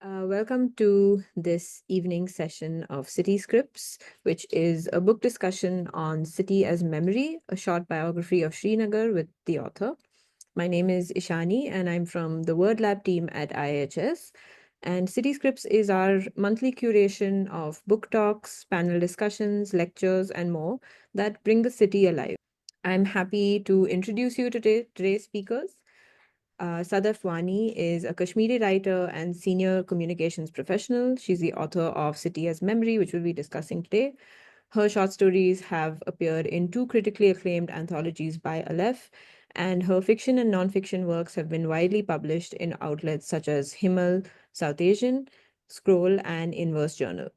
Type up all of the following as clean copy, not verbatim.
Welcome to this evening session of City Scripts, which is a book discussion on City as Memory, a short biography of Srinagar with the author. My name is Ishani, and I'm from the Word Lab team at IIHS. And City Scripts is our monthly curation of book talks, panel discussions, lectures, and more that bring the city alive. I'm happy to introduce you to today's speakers. Sadaf Wani is a Kashmiri writer and senior communications professional. She's the author of City as Memory, which we'll be discussing today. Her short stories have appeared in two critically acclaimed anthologies by Aleph, and her fiction and nonfiction works have been widely published in outlets such as Himal, South Asian, Scroll, and Inverse Journal.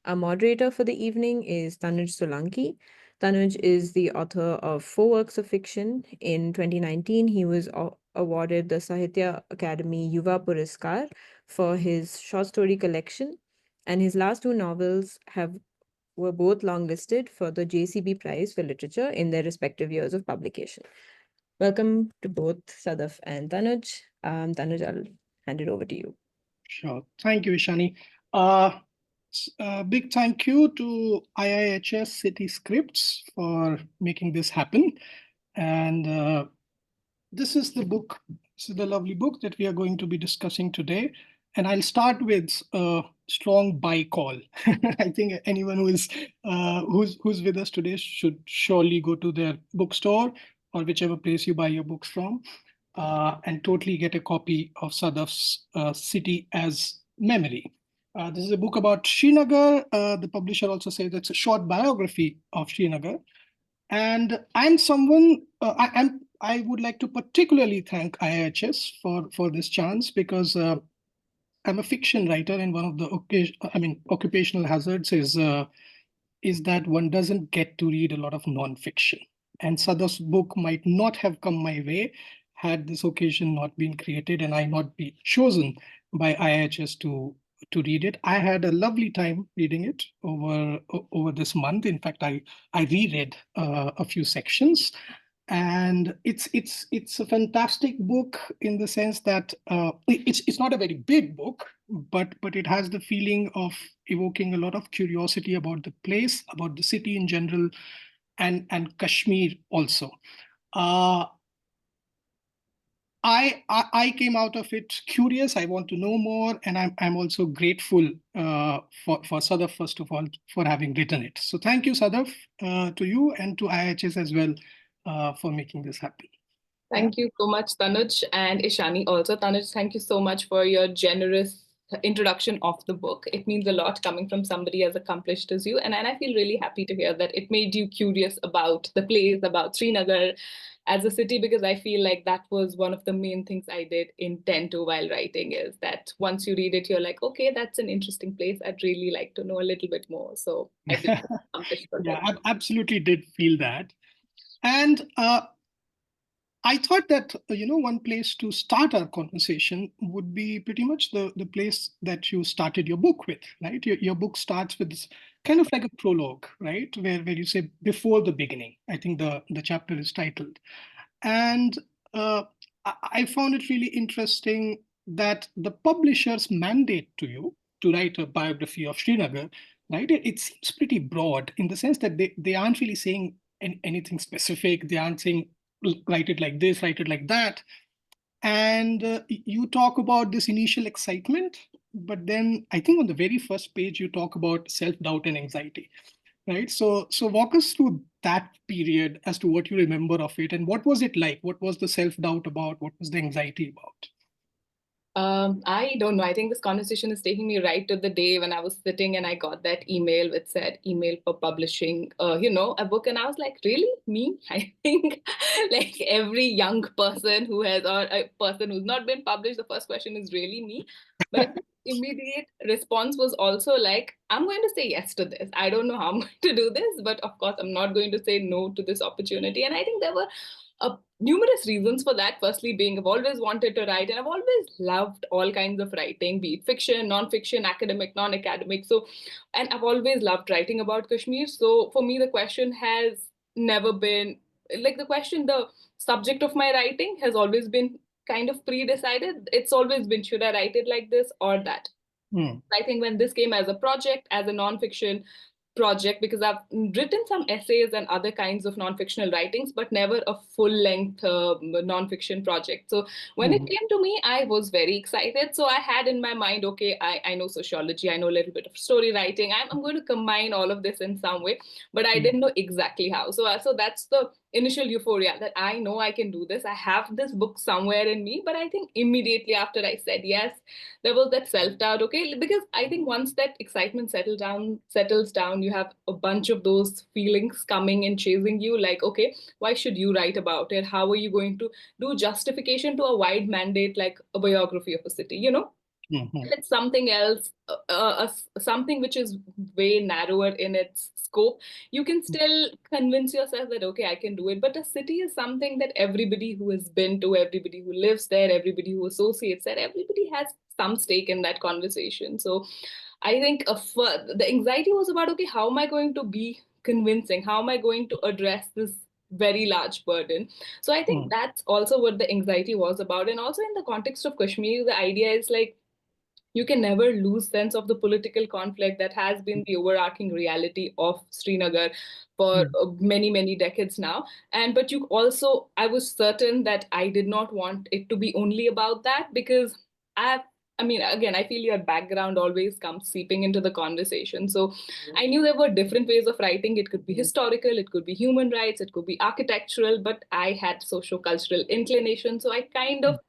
Our moderator for the evening is Tanuj Solanki. Tanuj is the author of 4 works of fiction. In 2019, he was awarded the Sahitya Academy Yuva Puraskar for his short story collection, and his last two novels were both longlisted for the JCB Prize for Literature in their respective years of publication. Welcome to both Sadaf and Tanuj. Tanuj, I'll hand it over to you. Sure. Thank you, Ishani. Big thank you to IIHS City Scripts for making this happen. And this is the book, this is the lovely book that we are going to be discussing today. And I'll start with a strong buy call. I think anyone who's with us today should surely go to their bookstore or whichever place you buy your books from, and totally get a copy of Sadaf's City as Memory. This is a book about Srinagar. The publisher also says it's a short biography of Srinagar. And I'm someone, I would like to particularly thank IIHS for this chance, because I'm a fiction writer, and one of the occupational hazards is that one doesn't get to read a lot of nonfiction. And Sadaf's book might not have come my way had this occasion not been created and I not be chosen by IIHS to read it. I had a lovely time reading it over this month. In fact, I reread a few sections, and it's a fantastic book in the sense that it's not a very big book, but it has the feeling of evoking a lot of curiosity about the place, about the city in general, and Kashmir also. I came out of it curious. I want to know more, and I'm also grateful for Sadaf, first of all, for having written it. So thank you, Sadaf, to you and to IIHS as well for making this happen. Thank you so much, Tanuj, and Ishani also. Tanuj, thank you so much for your generous introduction of the book. It means a lot coming from somebody as accomplished as you, and I feel really happy to hear that it made you curious about the place, about Srinagar as a city, because I feel like that was one of the main things I did intend to while writing, is that once you read it, you're like, okay, that's an interesting place. I'd really like to know a little bit more. So I feel accomplished for that. I absolutely did feel that. And I thought that, one place to start our conversation would be pretty much the place that you started your book with, right? Your book starts with this kind of like a prologue, right? Where you say before the beginning. I think the chapter is titled. And I found it really interesting that the publisher's mandate to you to write a biography of Srinagar, right? It seems pretty broad in the sense that they aren't really saying anything specific. They aren't saying write it like this, write it like that. And you talk about this initial excitement, but then I think on the very first page, you talk about self-doubt and anxiety, right? So walk us through that period as to what you remember of it, and what was it like? What was the self-doubt about? What was the anxiety about? I don't know. I think this conversation is taking me right to the day when I was sitting and I got that email which said email for publishing, a book. And I was like, really? Me? I think like every young person who has, or a person who's not been published, the first question is really me. But immediate response was also like, I'm going to say yes to this. I don't know how I'm going to do this, but of course, I'm not going to say no to this opportunity. And I think there were numerous reasons for that. Firstly, being I've always wanted to write, and I've always loved all kinds of writing, be it fiction, non-fiction, academic, non-academic. So, and I've always loved writing about Kashmir. So for me, the question has never been like the subject of my writing has always been kind of pre-decided. It's always been, should I write it like this or that? I think when this came as a project, as a nonfiction project, because I've written some essays and other kinds of non-fictional writings, but never a full-length non-fiction project. So when it came to me, I was very excited. So I had in my mind, okay, I know sociology, I know a little bit of story writing. I'm going to combine all of this in some way, but I didn't know exactly how. So that's the initial euphoria that I know I can do this. I have this book somewhere in me, but I think immediately after I said yes, there was that self-doubt. Okay, because I think once that excitement settles down, you have a bunch of those feelings coming and chasing you, like, okay, why should you write about it? How are you going to do justification to a wide mandate like a biography of a city, you know? If it's something else, something which is way narrower in its scope, you can still convince yourself that, okay, I can do it. But a city is something that everybody who has been to, everybody who lives there, everybody who associates there, everybody has some stake in that conversation. So I think the anxiety was about, okay, how am I going to be convincing? How am I going to address this very large burden? So I think that's also what the anxiety was about. And also in the context of Kashmir, the idea is like, you can never lose sense of the political conflict that has been the overarching reality of Srinagar for many decades now. And but you also, I was certain that I did not want it to be only about that, because I mean, again, I feel your background always comes seeping into the conversation. So I knew there were different ways of writing. It could be historical, it could be human rights, it could be architectural, but I had socio-cultural inclination. So I kind of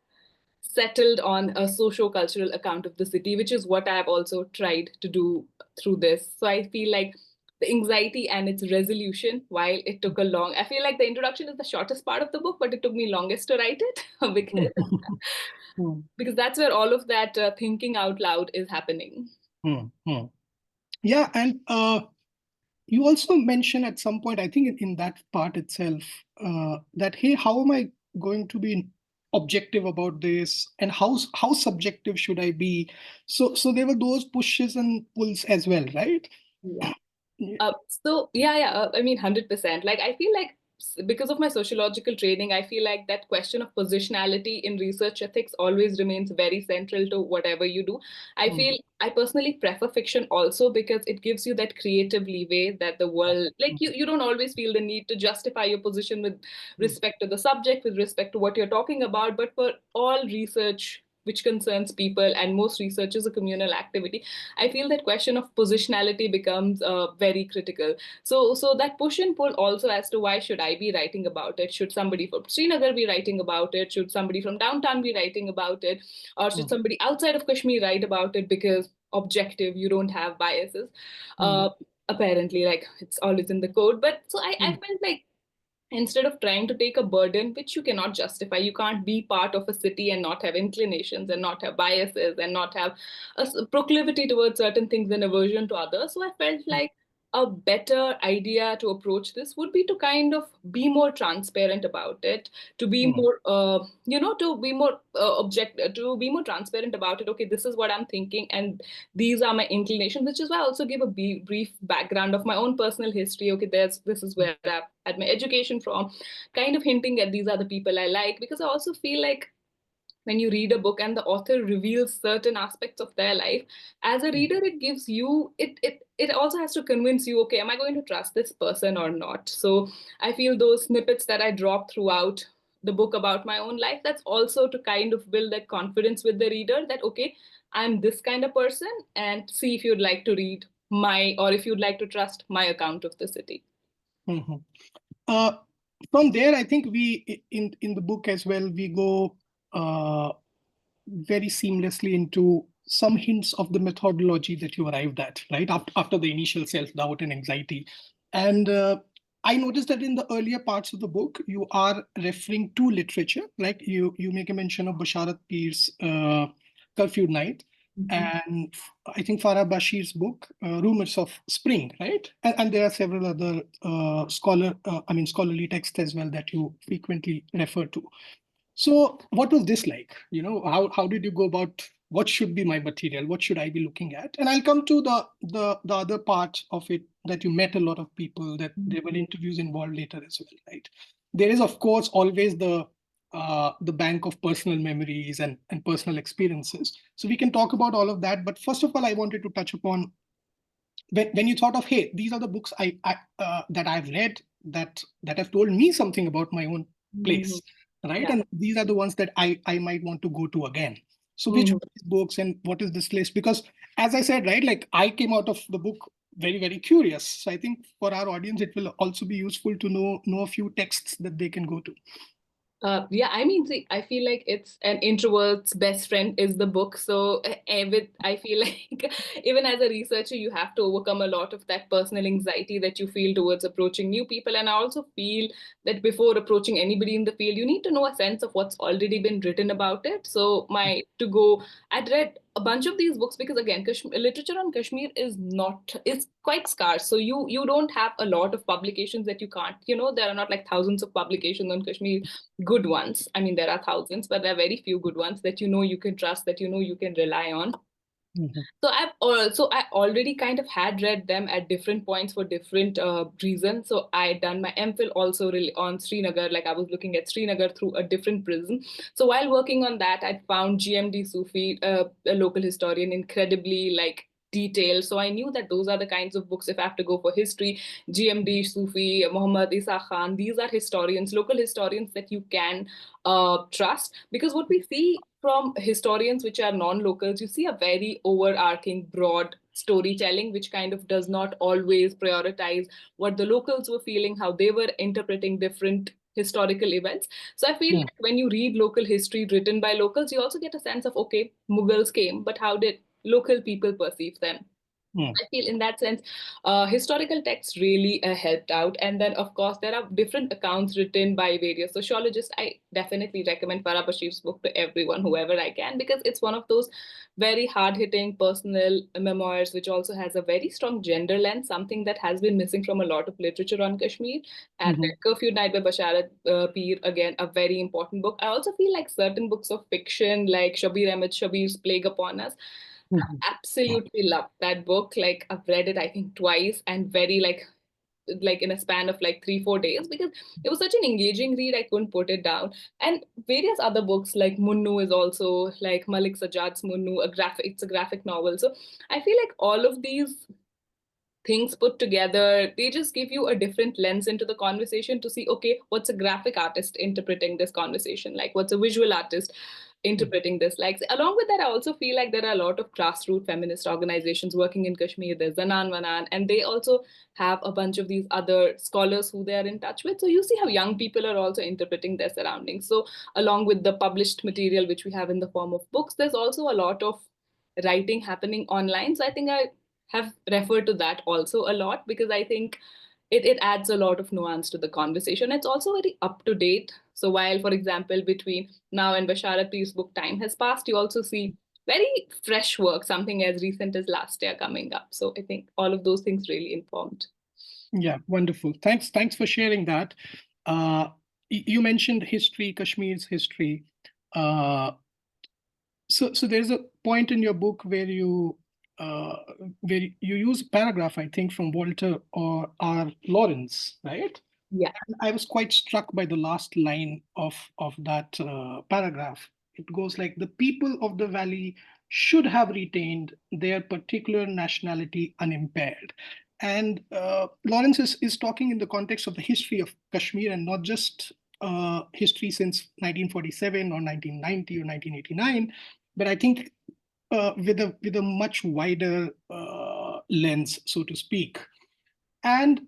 settled on a socio-cultural account of the city, which is what I've also tried to do through this. So I feel like the anxiety and its resolution, while it took a long, I feel like the introduction is the shortest part of the book, but it took me longest to write it because, because that's where all of that thinking out loud is happening. Yeah, and you also mentioned at some point, I think in that part itself, that, hey, how am I going to be objective about this, and how subjective should I be? So there were those pushes and pulls as well, right? Yeah. I mean, 100%. Like, I feel like because of my sociological training, I feel like that question of positionality in research ethics always remains very central to whatever you do. I feel I personally prefer fiction also because it gives you that creative leeway that the world, like you don't always feel the need to justify your position with respect to the subject, with respect to what you're talking about. But for all research which concerns people, and most research is a communal activity, I feel that question of positionality becomes very critical. So that push and pull also as to why should I be writing about it? Should somebody from Srinagar be writing about it? Should somebody from downtown be writing about it? Or should somebody outside of Kashmir write about it because objective, you don't have biases? Apparently, like it's always in the code. But so I felt like instead of trying to take a burden which you cannot justify, you can't be part of a city and not have inclinations and not have biases and not have a proclivity towards certain things and aversion to others. So I felt like a better idea to approach this would be to kind of be more transparent about it, to be more to be more to be more transparent about it. Okay, this is what I'm thinking and these are my inclinations, which is why I also give a brief background of my own personal history. Okay, this is where I've had my education from, kind of hinting at these are the people I like, because I also feel like when you read a book and the author reveals certain aspects of their life, as a reader, it gives you it also has to convince you, okay, am I going to trust this person or not? So I feel those snippets that I drop throughout the book about my own life, that's also to kind of build that confidence with the reader that, okay, I'm this kind of person, and see if you'd like to read my, or if you'd like to trust my account of the city. Uh, from there, I think we in the book as well, we go very seamlessly into some hints of the methodology that you arrived at, right? After the initial self-doubt and anxiety. And I noticed that in the earlier parts of the book, you are referring to literature, like you make a mention of Basharat Pir's Curfew Night, and I think Farah Bashir's book, Rumors of Spring, right? And there are several other scholarly texts as well that you frequently refer to. So what was this like? How did you go about what should be my material? What should I be looking at? And I'll come to the other part of it, that you met a lot of people, that there were interviews involved later as well, right? There is, of course, always the the bank of personal memories and personal experiences. So we can talk about all of that. But first of all, I wanted to touch upon when you thought of, hey, these are the books that I've read that have told me something about my own place, right? Yeah. And these are the ones that I might want to go to again. So which Mhm. of these books and what is this list? Because as I said, right, like I came out of the book very, very curious. So I think for our audience, it will also be useful to know a few texts that they can go to. Yeah, I mean, see, I feel like it's an introvert's best friend is the book. So, I feel like even as a researcher, you have to overcome a lot of that personal anxiety that you feel towards approaching new people. And I also feel that before approaching anybody in the field, you need to know a sense of what's already been written about it. So, I'd read a bunch of these books because again, literature on Kashmir is quite scarce. So you don't have a lot of publications that you can't. There are not like thousands of publications on Kashmir, good ones. I mean, there are thousands, but there are very few good ones that you can trust, that you can rely on. Mhm. So I already kind of had read them at different points for different reasons. So I had done my MPhil also really on Srinagar, like I was looking at Srinagar through a different prism. So while working on that, I found GMD Sufi, a local historian, incredibly like detailed. So I knew that those are the kinds of books, if I have to go for history, GMD Sufi, Muhammad Isa Khan, these are historians, local historians that you can trust. Because what we see from historians which are non-locals, you see a very overarching, broad storytelling, which kind of does not always prioritize what the locals were feeling, how they were interpreting different historical events. So I feel Yeah. like when you read local history written by locals, you also get a sense of, okay, Mughals came, but how did local people perceive them? Yeah. I feel in that sense, historical texts really helped out. And then, of course, there are different accounts written by various sociologists. I definitely recommend Farah Bashir's book to everyone, whoever I can, because it's one of those very hard-hitting personal memoirs, which also has a very strong gender lens, something that has been missing from a lot of literature on Kashmir. And Mhm. Curfew Night by Basharat Peer, again, a very important book. I also feel like certain books of fiction, like Shabir Ahmed Shabir's Plague Upon Us, Mhm. absolutely loved that book. Like I've read it, I think, twice, and very like in a span of like 3-4 days, because it was such an engaging read. I couldn't put it down. And various other books like Munnu is also like Malik Sajjad's Munnu, it's a graphic novel. So I feel like all of these things put together, they just give you a different lens into the conversation to see, okay, what's a graphic artist interpreting this conversation like? What's a visual artist interpreting this like? Along with that, I also feel like there are a lot of grassroots feminist organizations working in Kashmir. There's Zanan Wanan, and they also have a bunch of these other scholars who they are in touch with. So you see how young people are also interpreting their surroundings. So along with the published material, which we have in the form of books, there's also a lot of writing happening online. So I think I have referred to that also a lot, because I think it adds a lot of nuance to the conversation. It's also very up to date. So while, for example, between now and Basharat Peer's book Time Has Passed, you also see very fresh work, something as recent as last year coming up. So I think all of those things really informed. Yeah, wonderful. Thanks for sharing that. You mentioned history, Kashmir's history. Uh, so there's a point in your book uh, where you use a paragraph, I think, from Walter or R. Lawrence, right? Yeah. And I was quite struck by the last line of that paragraph. It goes like, the people of the valley should have retained their particular nationality unimpaired. And Lawrence is talking in the context of the history of Kashmir, and not just history since 1947 or 1990 or 1989, but I think with a much wider lens, so to speak. And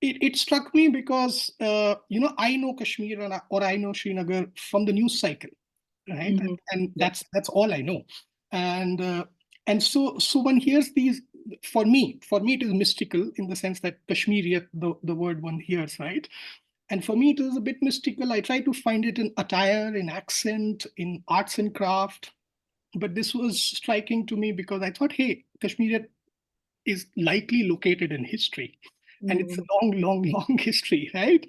it struck me because I know Kashmir or I know Srinagar from the news cycle, right? Mhm. And Yeah. that's all I know. And so one hears these. For me, it is mystical in the sense that Kashmir, the word one hears, right? And for me, it is a bit mystical. I try to find it in attire, in accent, in arts and craft. But this was striking to me because I thought, hey, Kashmir is likely located in history, and it's a Mhm. long, long, long history, right?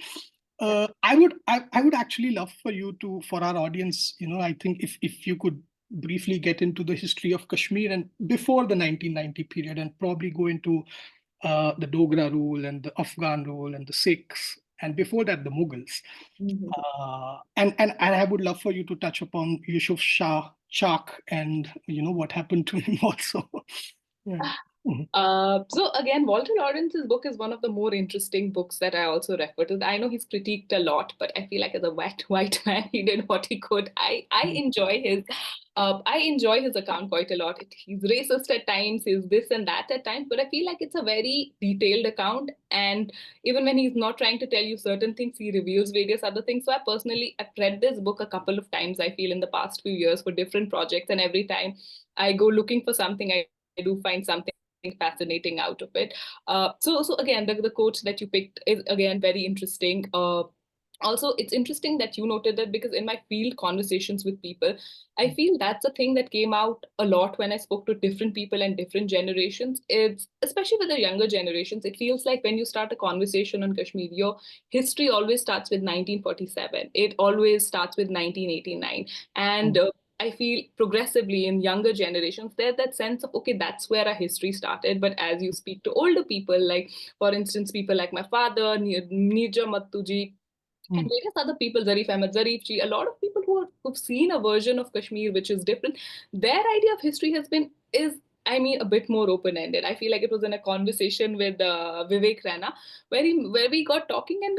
Yeah. I would actually love for you to, for our audience, I think if you could briefly get into the history of Kashmir and before the 1990 period, and probably go into the Dogra rule and the Afghan rule and the Sikhs, and before that, the Mughals. Mhm. And I would love for you to touch upon Yusuf Shah Chak and what happened to him also. Yeah. Mhm. So again, Walter Lawrence's book is one of the more interesting books that I also refer to. I know he's critiqued a lot, but I feel like as a white man, he did what he could. I enjoy his account quite a lot. He's racist at times, he's this and that at times, but I feel like it's a very detailed account. And even when he's not trying to tell you certain things, he reveals various other things. So I've read this book a couple of times, I feel, in the past few years for different projects. And every time I go looking for something, I do find something fascinating out of it. So again, the quote that you picked is again very interesting. Also, it's interesting that you noted that because in my field conversations with people, I feel that's a thing that came out a lot when I spoke to different people and different generations. It's especially with the younger generations, it feels like when you start a conversation on Kashmir, your history always starts with 1947. It always starts with 1989. And I feel progressively in younger generations, there's that sense of, okay, that's where our history started. But as you speak to older people, like, for instance, people like my father, Nirja Mattuji, and various other people, Zarif Ahmed, Zarif Ji, a lot of people who've seen a version of Kashmir which is different, their idea of history I mean, a bit more open-ended. I feel like it was in a conversation with Vivek Rana, where we got talking and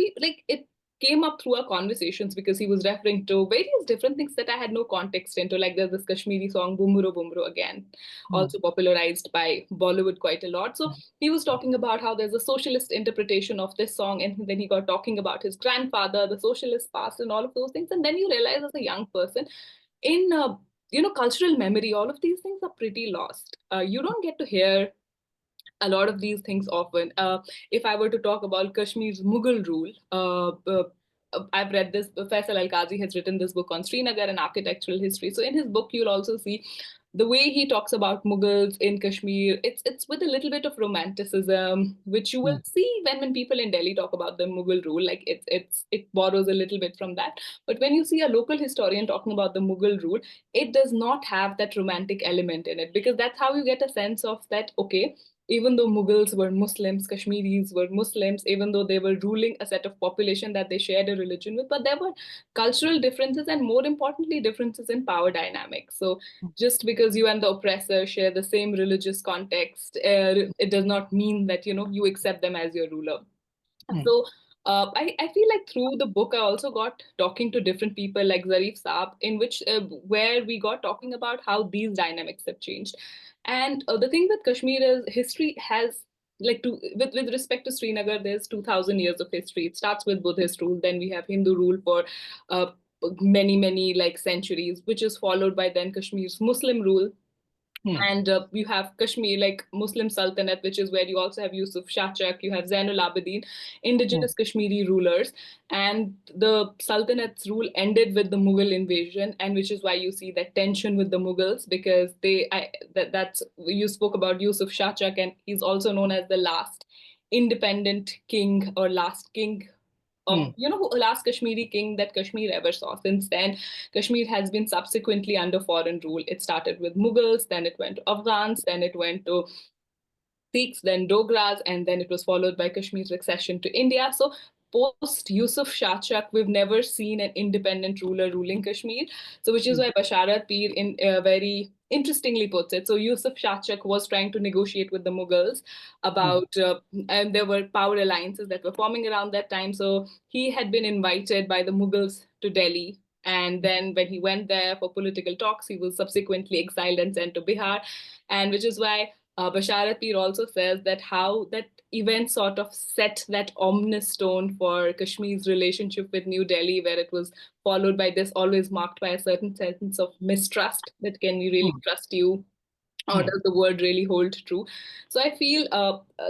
it came up through our conversations because he was referring to various different things that I had no context into. Like there's this Kashmiri song, Bumro Bumro, again, also popularized by Bollywood quite a lot. So he was talking about how there's a socialist interpretation of this song, and then he got talking about his grandfather, the socialist past, and all of those things. And then you realize as a young person, in cultural memory, all of these things are pretty lost. You don't get to hear a lot of these things often. If I were to talk about Kashmir's Mughal rule, I've read this. Faisal Al-Qazi has written this book on Srinagar and architectural history. So in his book, you'll also see the way he talks about Mughals in Kashmir. It's with a little bit of romanticism, which you will see when people in Delhi talk about the Mughal rule. Like it borrows a little bit from that. But when you see a local historian talking about the Mughal rule, it does not have that romantic element in it, because that's how you get a sense of that, okay, even though Mughals were Muslims, Kashmiris were Muslims, even though they were ruling a set of population that they shared a religion with, but there were cultural differences and, more importantly, differences in power dynamics. So just because you and the oppressor share the same religious context, it does not mean that, you accept them as your ruler. So I feel like through the book, I also got talking to different people like Zarif Saab, in which where we got talking about how these dynamics have changed. And the thing with Kashmir is history has with respect to Srinagar, there's 2,000 years of history. It starts with Buddhist rule, then we have Hindu rule for uh, many like centuries, which is followed by then Kashmir's Muslim rule. And you have Kashmir, like Muslim Sultanate, which is where you also have Yusuf Shah Chak, you have Zainul Abidin, indigenous Kashmiri rulers. And the Sultanate's rule ended with the Mughal invasion, and which is why you see that tension with the Mughals, because you spoke about Yusuf Shah Chak, and he's also known as the last independent king or last king of last Kashmiri king that Kashmir ever saw. Since then, Kashmir has been subsequently under foreign rule. It started with Mughals, then it went to Afghans, then it went to Sikhs, then Dogras, and then it was followed by Kashmir's accession to India. So post Yusuf Shah Chak, we've never seen an independent ruler ruling Kashmir. So which is why Basharat Peer in very interestingly puts it. So Yusuf Shah Chak was trying to negotiate with the Mughals about, and there were power alliances that were forming around that time. So he had been invited by the Mughals to Delhi. And then when he went there for political talks, he was subsequently exiled and sent to Bihar. And which is why Basharat Peer also says that how that event sort of set that ominous tone for Kashmir's relationship with New Delhi, where it was followed by this, always marked by a certain sense of mistrust, that can we really trust you? Or does the word really hold true? So I feel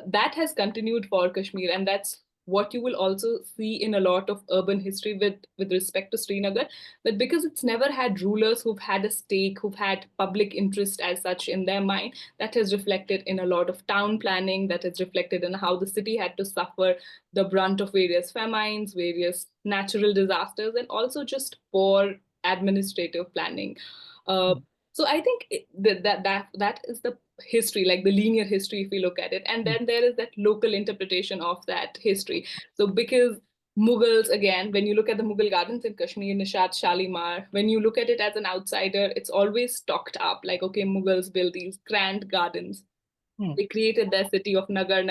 that has continued for Kashmir, and that's what you will also see in a lot of urban history with respect to Srinagar, that because it's never had rulers who've had a stake, who've had public interest as such in their mind, that has reflected in a lot of town planning, that has reflected in how the city had to suffer the brunt of various famines, various natural disasters, and also just poor administrative planning. So I think that is the history, like the linear history, if we look at it, and then there is that local interpretation of that history. So because Mughals, again, when you look at the Mughal gardens in Kashmir, Nishat, Shalimar, when you look at it as an outsider, it's always stocked up. Like, okay, Mughals built these grand gardens. They created their city of Nagar,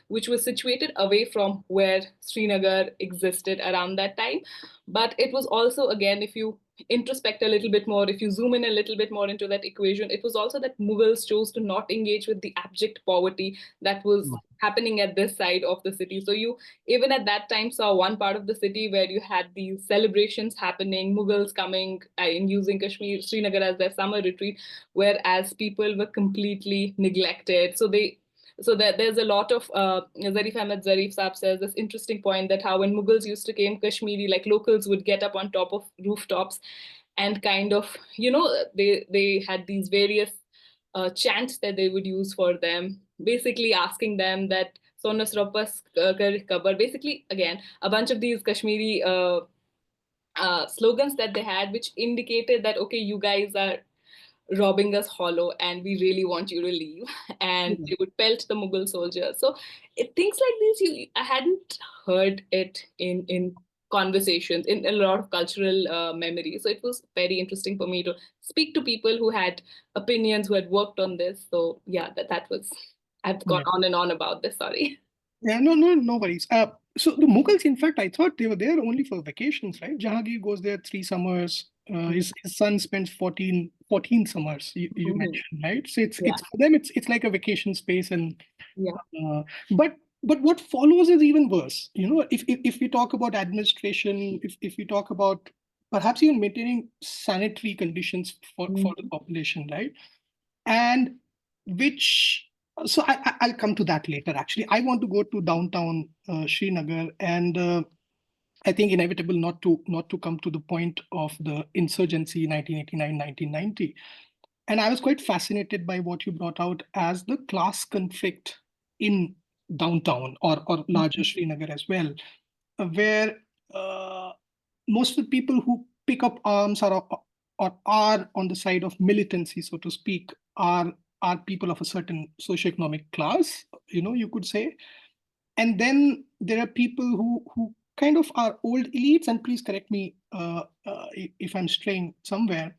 which was situated away from where Srinagar existed around that time. But it was also, again, if you introspect a little bit more, if you zoom in a little bit more into that equation, it was also that Mughals chose to not engage with the abject poverty that was happening at this side of the city. So you even at that time saw one part of the city where you had these celebrations happening, Mughals coming and using Kashmir, Srinagar as their summer retreat, whereas people were completely neglected. So there's a lot of Zarif Ahmed Zarif Saab says this interesting point that how when Mughals used to came Kashmiri, like locals would get up on top of rooftops and kind of, they had these various chants that they would use for them, basically asking them that Sonas Ropas Kabar, basically again a bunch of these Kashmiri slogans that they had, which indicated that okay, you guys are robbing us hollow and we really want you to leave. And they would pelt the Mughal soldiers. So things like these, I hadn't heard it in conversations, in a lot of cultural memory. So it was very interesting for me to speak to people who had opinions, who had worked on this. So yeah, that was, I've gone on and on about this, sorry. Yeah, no worries. So the Mughals, in fact, I thought they were there only for vacations, right? Jahangir goes there 3 summers. His son spends 14 summers. You mentioned, right? So it's for them, it's like a vacation space, and uh, but what follows is even worse. You know, if we talk about administration, if we talk about perhaps even maintaining sanitary conditions for the population, right? And which so I'll come to that later. Actually, I want to go to downtown Srinagar, and I think inevitable not to come to the point of the insurgency 1989 1990. And I was quite fascinated by what you brought out as the class conflict in downtown or larger Srinagar as well, where uh, most of the people who pick up arms or are on the side of militancy, so to speak, are people of a certain socioeconomic class, you could say. And then there are people who kind of are old elites, and please correct me if I'm straying somewhere.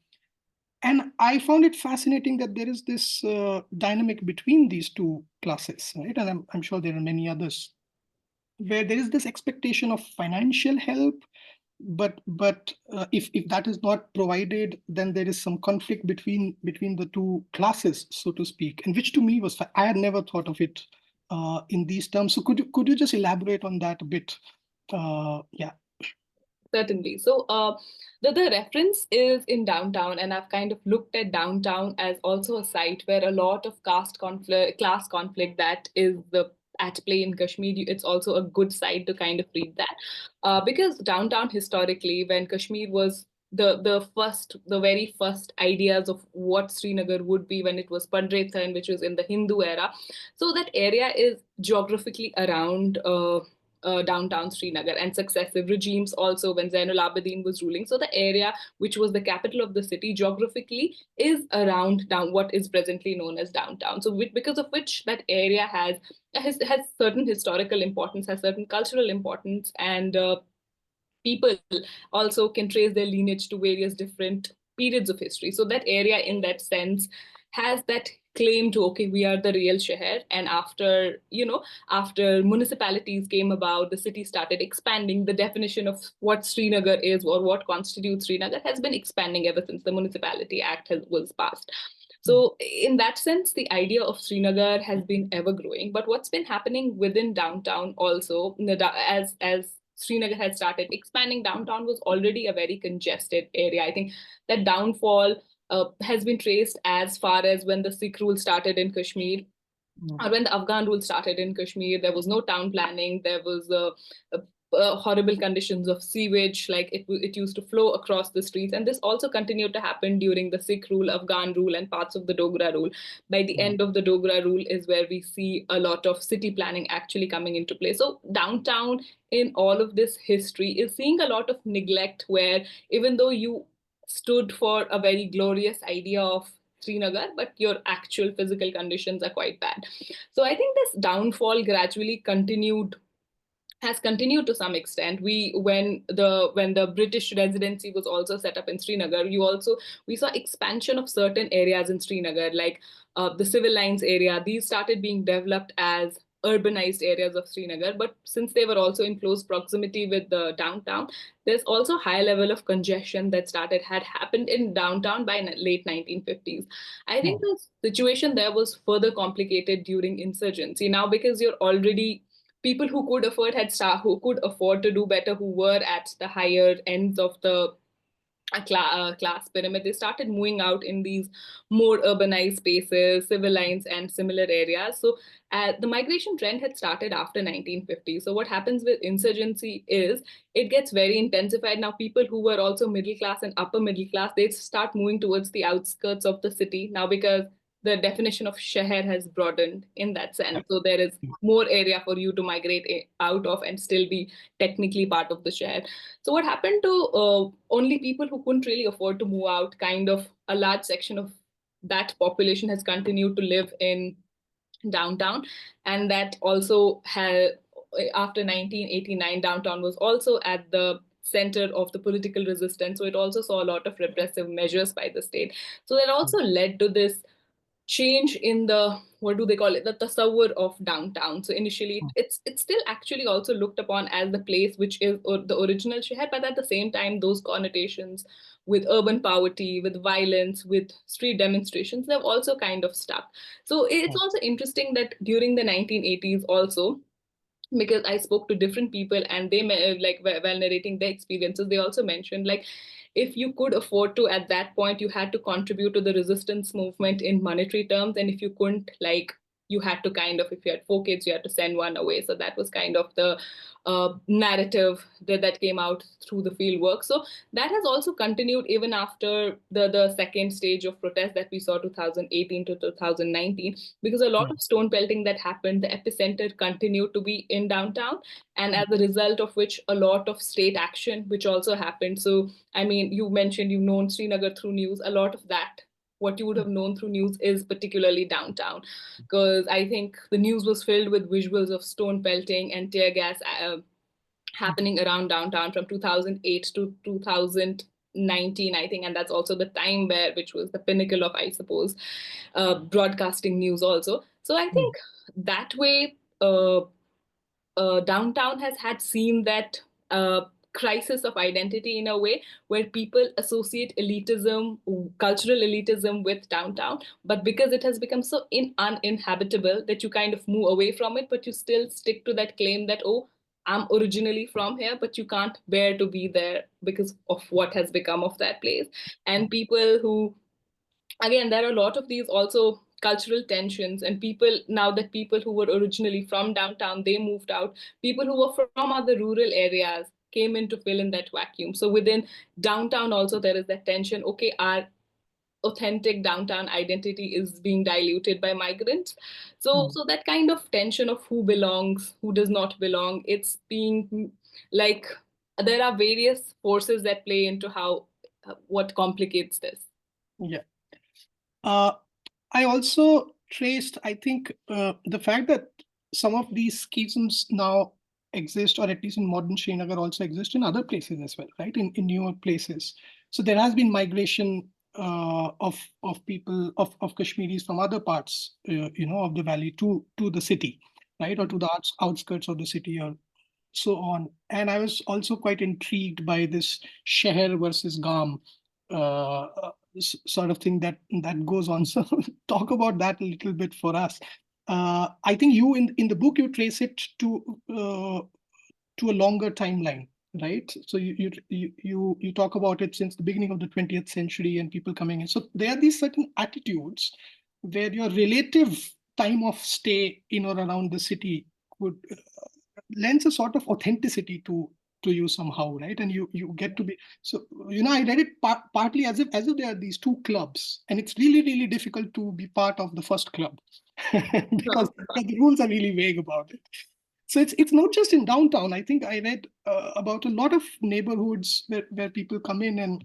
And I found it fascinating that there is this dynamic between these two classes, right? And I'm sure there are many others where there is this expectation of financial help, but if that is not provided, then there is some conflict between the two classes, so to speak, and which to me was I had never thought of it in these terms. So could you just elaborate on that a bit? Yeah. Certainly. So the reference is in downtown, and I've kind of looked at downtown as also a site where a lot of class conflict that is at play in Kashmir. It's also a good site to kind of read that, because downtown historically, when Kashmir was the very first ideas of what Srinagar would be when it was Pandrethan, which was in the Hindu era. So that area is geographically around downtown Srinagar, and successive regimes also when Zainul Abidin was ruling. So the area, which was the capital of the city geographically, is around what is presently known as downtown. So because of which that area has certain historical importance, has certain cultural importance, and people also can trace their lineage to various different periods of history. So that area, in that sense, has that claim to okay, we are the real sheher. And after municipalities came about, the city started expanding. The definition of what Srinagar is or what constitutes Srinagar has been expanding ever since the Municipality Act was passed. So in that sense, the idea of Srinagar has been ever growing. But what's been happening within downtown also, as Srinagar had started expanding, downtown was already a very congested area. I think that downfall has been traced as far as when the Sikh rule started in Kashmir, or when the Afghan rule started in Kashmir. There was no town planning. There was horrible conditions of sewage, like it used to flow across the streets. And this also continued to happen during the Sikh rule, Afghan rule, and parts of the Dogra rule. By the end of the Dogra rule is where we see a lot of city planning actually coming into play. So downtown in all of this history is seeing a lot of neglect, where even though you stood for a very glorious idea of Srinagar, but your actual physical conditions are quite bad. So I think this downfall gradually continued has continued to some extent. When the British residency was also set up in Srinagar, we saw expansion of certain areas in Srinagar, like the civil lines area. These started being developed as urbanized areas of Srinagar, but since they were also in close proximity with the downtown, there's also high level of congestion that had happened in downtown by late 1950s. I think the situation there was further complicated during insurgency. Now, because you're already people who could afford who could afford to do better, who were at the higher ends of the class pyramid, they started moving out in these more urbanized spaces, civil lines, and similar areas. So the migration trend had started after 1950. So what happens with insurgency is it gets very intensified. Now people who were also middle class and upper middle class, they start moving towards the outskirts of the city now, because the definition of sheher has broadened in that sense. So there is more area for you to migrate out of and still be technically part of the sheher. So what happened to only people who couldn't really afford to move out, kind of a large section of that population has continued to live in downtown. And that also had, after 1989, downtown was also at the center of the political resistance. So it also saw a lot of repressive measures by the state. So that also led to this change in the, what do they call it, the tasawwur of downtown. So initially it's still actually also looked upon as the place which is the original sheher, but at the same time those connotations with urban poverty, with violence, with street demonstrations, they've also kind of stuck. So it's also interesting that during the 1980s also, because I spoke to different people and they like while narrating their experiences, they also mentioned, like, if you could afford to at that point, you had to contribute to the resistance movement in monetary terms, and if you couldn't, like, you had to kind of, if you had 4 kids, you had to send one away. So that was kind of the narrative that came out through the field work. So that has also continued even after the second stage of protest that we saw 2018 to 2019, because a lot of stone pelting that happened, the epicenter continued to be in downtown, and as a result of which a lot of state action which also happened. So I mean, you mentioned you've known Srinagar through news. A lot of that, what you would have known through news, is particularly downtown, because I think the news was filled with visuals of stone pelting and tear gas happening around downtown from 2008 to 2019, I think. And that's also the time which was the pinnacle of, I suppose, broadcasting news also. So I think that way, downtown has had seen that crisis of identity in a way, where people associate elitism, cultural elitism, with downtown. But because it has become so uninhabitable, that you kind of move away from it, but you still stick to that claim that, oh, I'm originally from here, but you can't bear to be there because of what has become of that place. And people who, again, there are a lot of these also cultural tensions, and people, now that people who were originally from downtown, they moved out, people who were from other rural areas came in to fill in that vacuum. So within downtown also there is that tension. Okay, our authentic downtown identity is being diluted by migrants. So that kind of tension of who belongs, who does not belong, it's being, like, there are various forces that play into how what complicates this. Yeah. I also traced, I think, the fact that some of these schisms now exist, or at least in modern Srinagar, also exist in other places as well, right? In newer places. So there has been migration of people, of Kashmiris from other parts, of the valley to the city, right, or to the outskirts of the city, or so on. And I was also quite intrigued by this Sheher versus Gam sort of thing that goes on. So talk about that a little bit for us. I think you in the book you trace it to a longer timeline, right? So you talk about it since the beginning of the 20th century and people coming in. So there are these certain attitudes where your relative time of stay in or around the city would lends a sort of authenticity to you somehow, right? And you get to be, so I read it partly as if there are these two clubs, and it's really difficult to be part of the first club because the rules are really vague about it. So it's not just in downtown. I think I read about a lot of neighborhoods where people come in and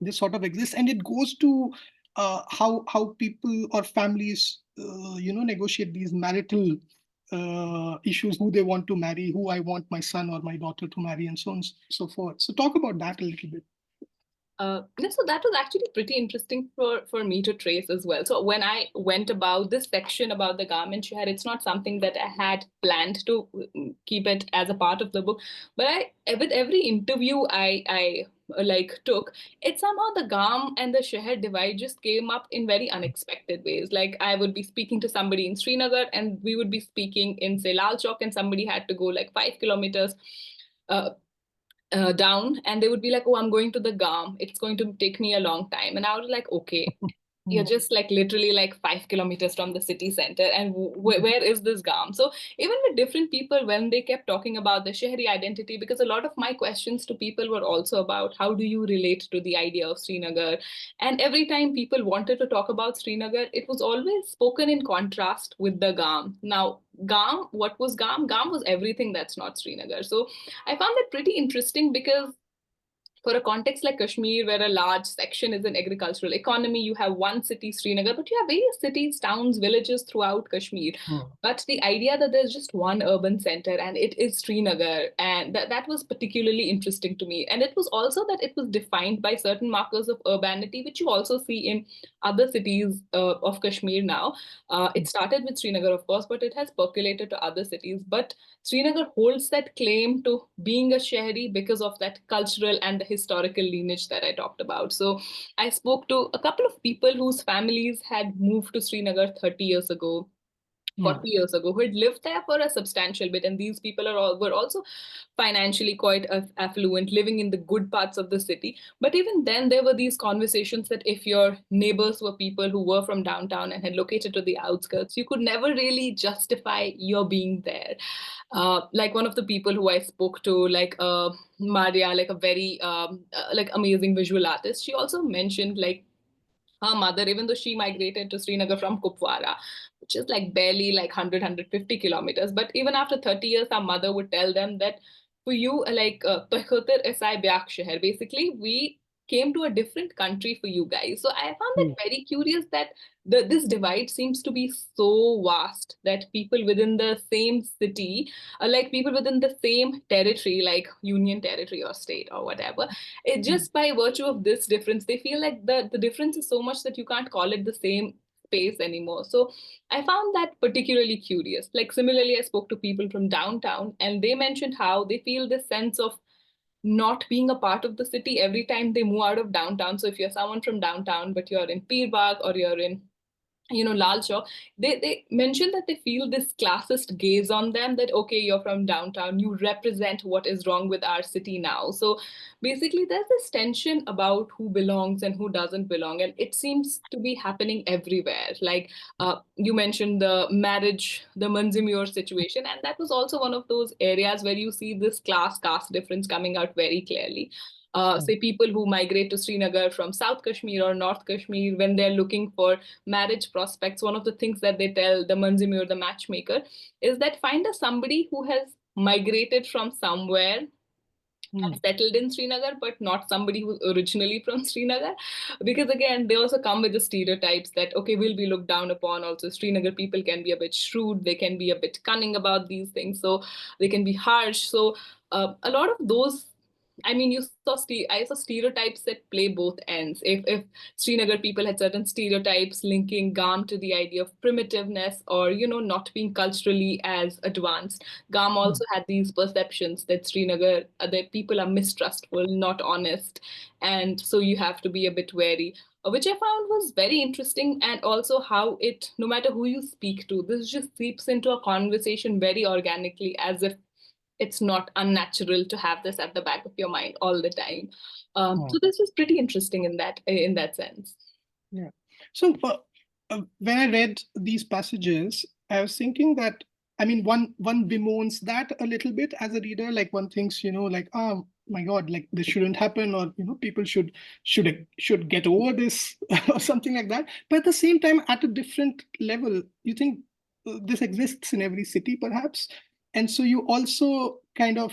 this sort of exists, and it goes to how people or families negotiate these marital issues, who they want to marry, who I want my son or my daughter to marry, and so on and so forth. So talk about that a little bit. Yeah, so that was actually pretty interesting for me to trace as well. So when I went about this section about the garment share, it's not something that I had planned to keep it as a part of the book, but I with every interview I like took it, somehow the gam and the sheher divide just came up in very unexpected ways. Like I would be speaking to somebody in Srinagar and we would be speaking in say Lal Chowk, and somebody had to go like 5 kilometers uh, down, and they would be like, oh, I'm going to the GAM, it's going to take me a long time. And I was like, okay, you're just like literally like 5 kilometers from the city center, and where is this GAM? So even with different people, when they kept talking about the Shehri identity, because a lot of my questions to people were also about how do you relate to the idea of Srinagar, and every time people wanted to talk about Srinagar, it was always spoken in contrast with the GAM. Now GAM, what was GAM? GAM was everything that's not Srinagar. So I found that pretty interesting, because for a context like Kashmir, where a large section is an agricultural economy, you have one city, Srinagar, but you have various cities, towns, villages throughout Kashmir. But the idea that there's just one urban center and it is Srinagar, and that was particularly interesting to me. And it was also that it was defined by certain markers of urbanity, which you also see in other cities of Kashmir now. It started with Srinagar, of course, but it has percolated to other cities. But Srinagar holds that claim to being a Shehri because of that cultural and the historical lineage that I talked about. So I spoke to a couple of people whose families had moved to Srinagar 30 years ago, 40 years ago, who had lived there for a substantial bit. And these people were also financially quite affluent, living in the good parts of the city. But even then, there were these conversations that if your neighbors were people who were from downtown and had located to the outskirts, you could never really justify your being there. Like one of the people who I spoke to, like Maria, like a very like amazing visual artist, she also mentioned like her mother, even though she migrated to Srinagar from Kupwara, which is like barely like 100, kilometers. But even after 30 years, her mother would tell them that for you, like, basically, we came to a different country for you guys. So I found that very curious that this divide seems to be so vast that people within the same city, like people within the same territory, like union territory or state or whatever, it just by virtue of this difference, they feel like the difference is so much that you can't call it the same space anymore. So I found that particularly curious. Like similarly, I spoke to people from downtown and they mentioned how they feel this sense of not being a part of the city every time they move out of downtown. So if you're someone from downtown, but you're in Pir Bagh or you're in Lal Chowk, they mention that they feel this classist gaze on them, that okay, you're from downtown, you represent what is wrong with our city now. So basically there's this tension about who belongs and who doesn't belong, and it seems to be happening everywhere. Like you mentioned the marriage, the Manzimur situation, and that was also one of those areas where you see this class caste difference coming out very clearly. Say people who migrate to Srinagar from South Kashmir or North Kashmir, when they're looking for marriage prospects, one of the things that they tell the Manzimi, the matchmaker, is that find us somebody who has migrated from somewhere and settled in Srinagar, but not somebody who's originally from Srinagar. Because again, they also come with the stereotypes that, okay, we'll be looked down upon. Also, Srinagar people can be a bit shrewd, they can be a bit cunning about these things, so they can be harsh. So a lot of those, I mean, I saw stereotypes that play both ends. If Srinagar people had certain stereotypes linking Gam to the idea of primitiveness or not being culturally as advanced, Gam also had these perceptions that Srinagar, that people are mistrustful, not honest, and so you have to be a bit wary. Which I found was very interesting, and also how it, no matter who you speak to, this just seeps into a conversation very organically, as if it's not unnatural to have this at the back of your mind all the time. So this was pretty interesting in that sense. Yeah. So when I read these passages, I was thinking that, I mean, one bemoans that a little bit as a reader. Like one thinks, like, oh my God, like this shouldn't happen, or people should get over this or something like that. But at the same time, at a different level, you think this exists in every city, perhaps, and so you also kind of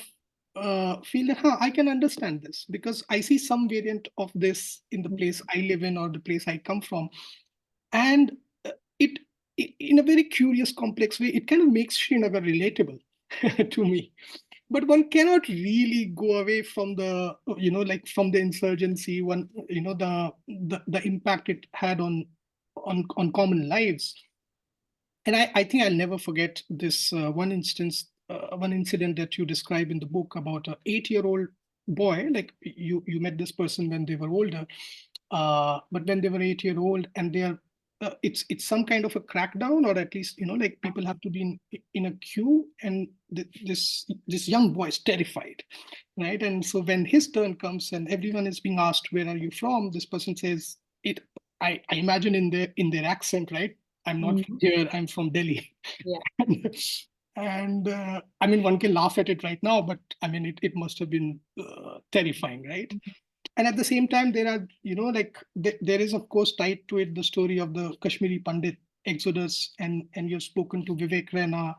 feel that, I can understand this because I see some variant of this in the place I live in or the place I come from. And it in a very curious, complex way, it kind of makes Srinagar relatable to me. But one cannot really go away from the, like from the insurgency, the impact it had on common lives. And I think I'll never forget this one incident that you describe in the book about an 8-year-old boy. Like you met this person when they were older, but when they were 8 year old, and they are, it's some kind of a crackdown, or at least like people have to be in a queue, and this young boy is terrified, right? And so when his turn comes and everyone is being asked, "Where are you from?" This person says it. I imagine in their accent, right? I'm not from here, I'm from Delhi. Yeah. And I mean, one can laugh at it right now, but I mean, it must have been terrifying, right? And at the same time, there are, like there is, of course, tied to it the story of the Kashmiri Pandit exodus, and you've spoken to Vivek Rana,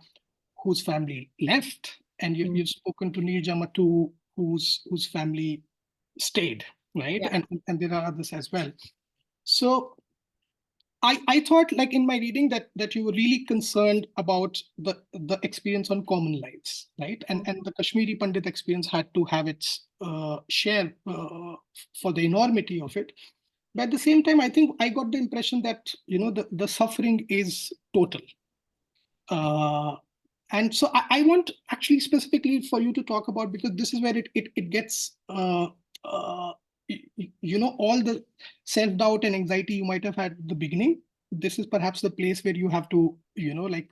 whose family left, and you've spoken to Nirja Matu, whose family stayed, right? Yeah. And there are others as well. So I thought, like in my reading, that you were really concerned about the experience on common lives, right? And the Kashmiri Pandit experience had to have its share for the enormity of it. But at the same time, I think I got the impression that the suffering is total. And so I want actually specifically for you to talk about, because this is where it gets all the self-doubt and anxiety you might have had at the beginning. This is perhaps the place where you have to like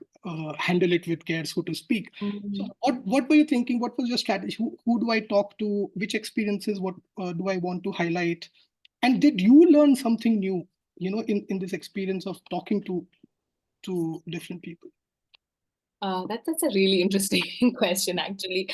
handle it with care, so to speak. So what were you thinking? What was your strategy? Who do I talk to? Which experiences what do I want to highlight? And did you learn something new in this experience of talking to different people? That's a really interesting question, actually.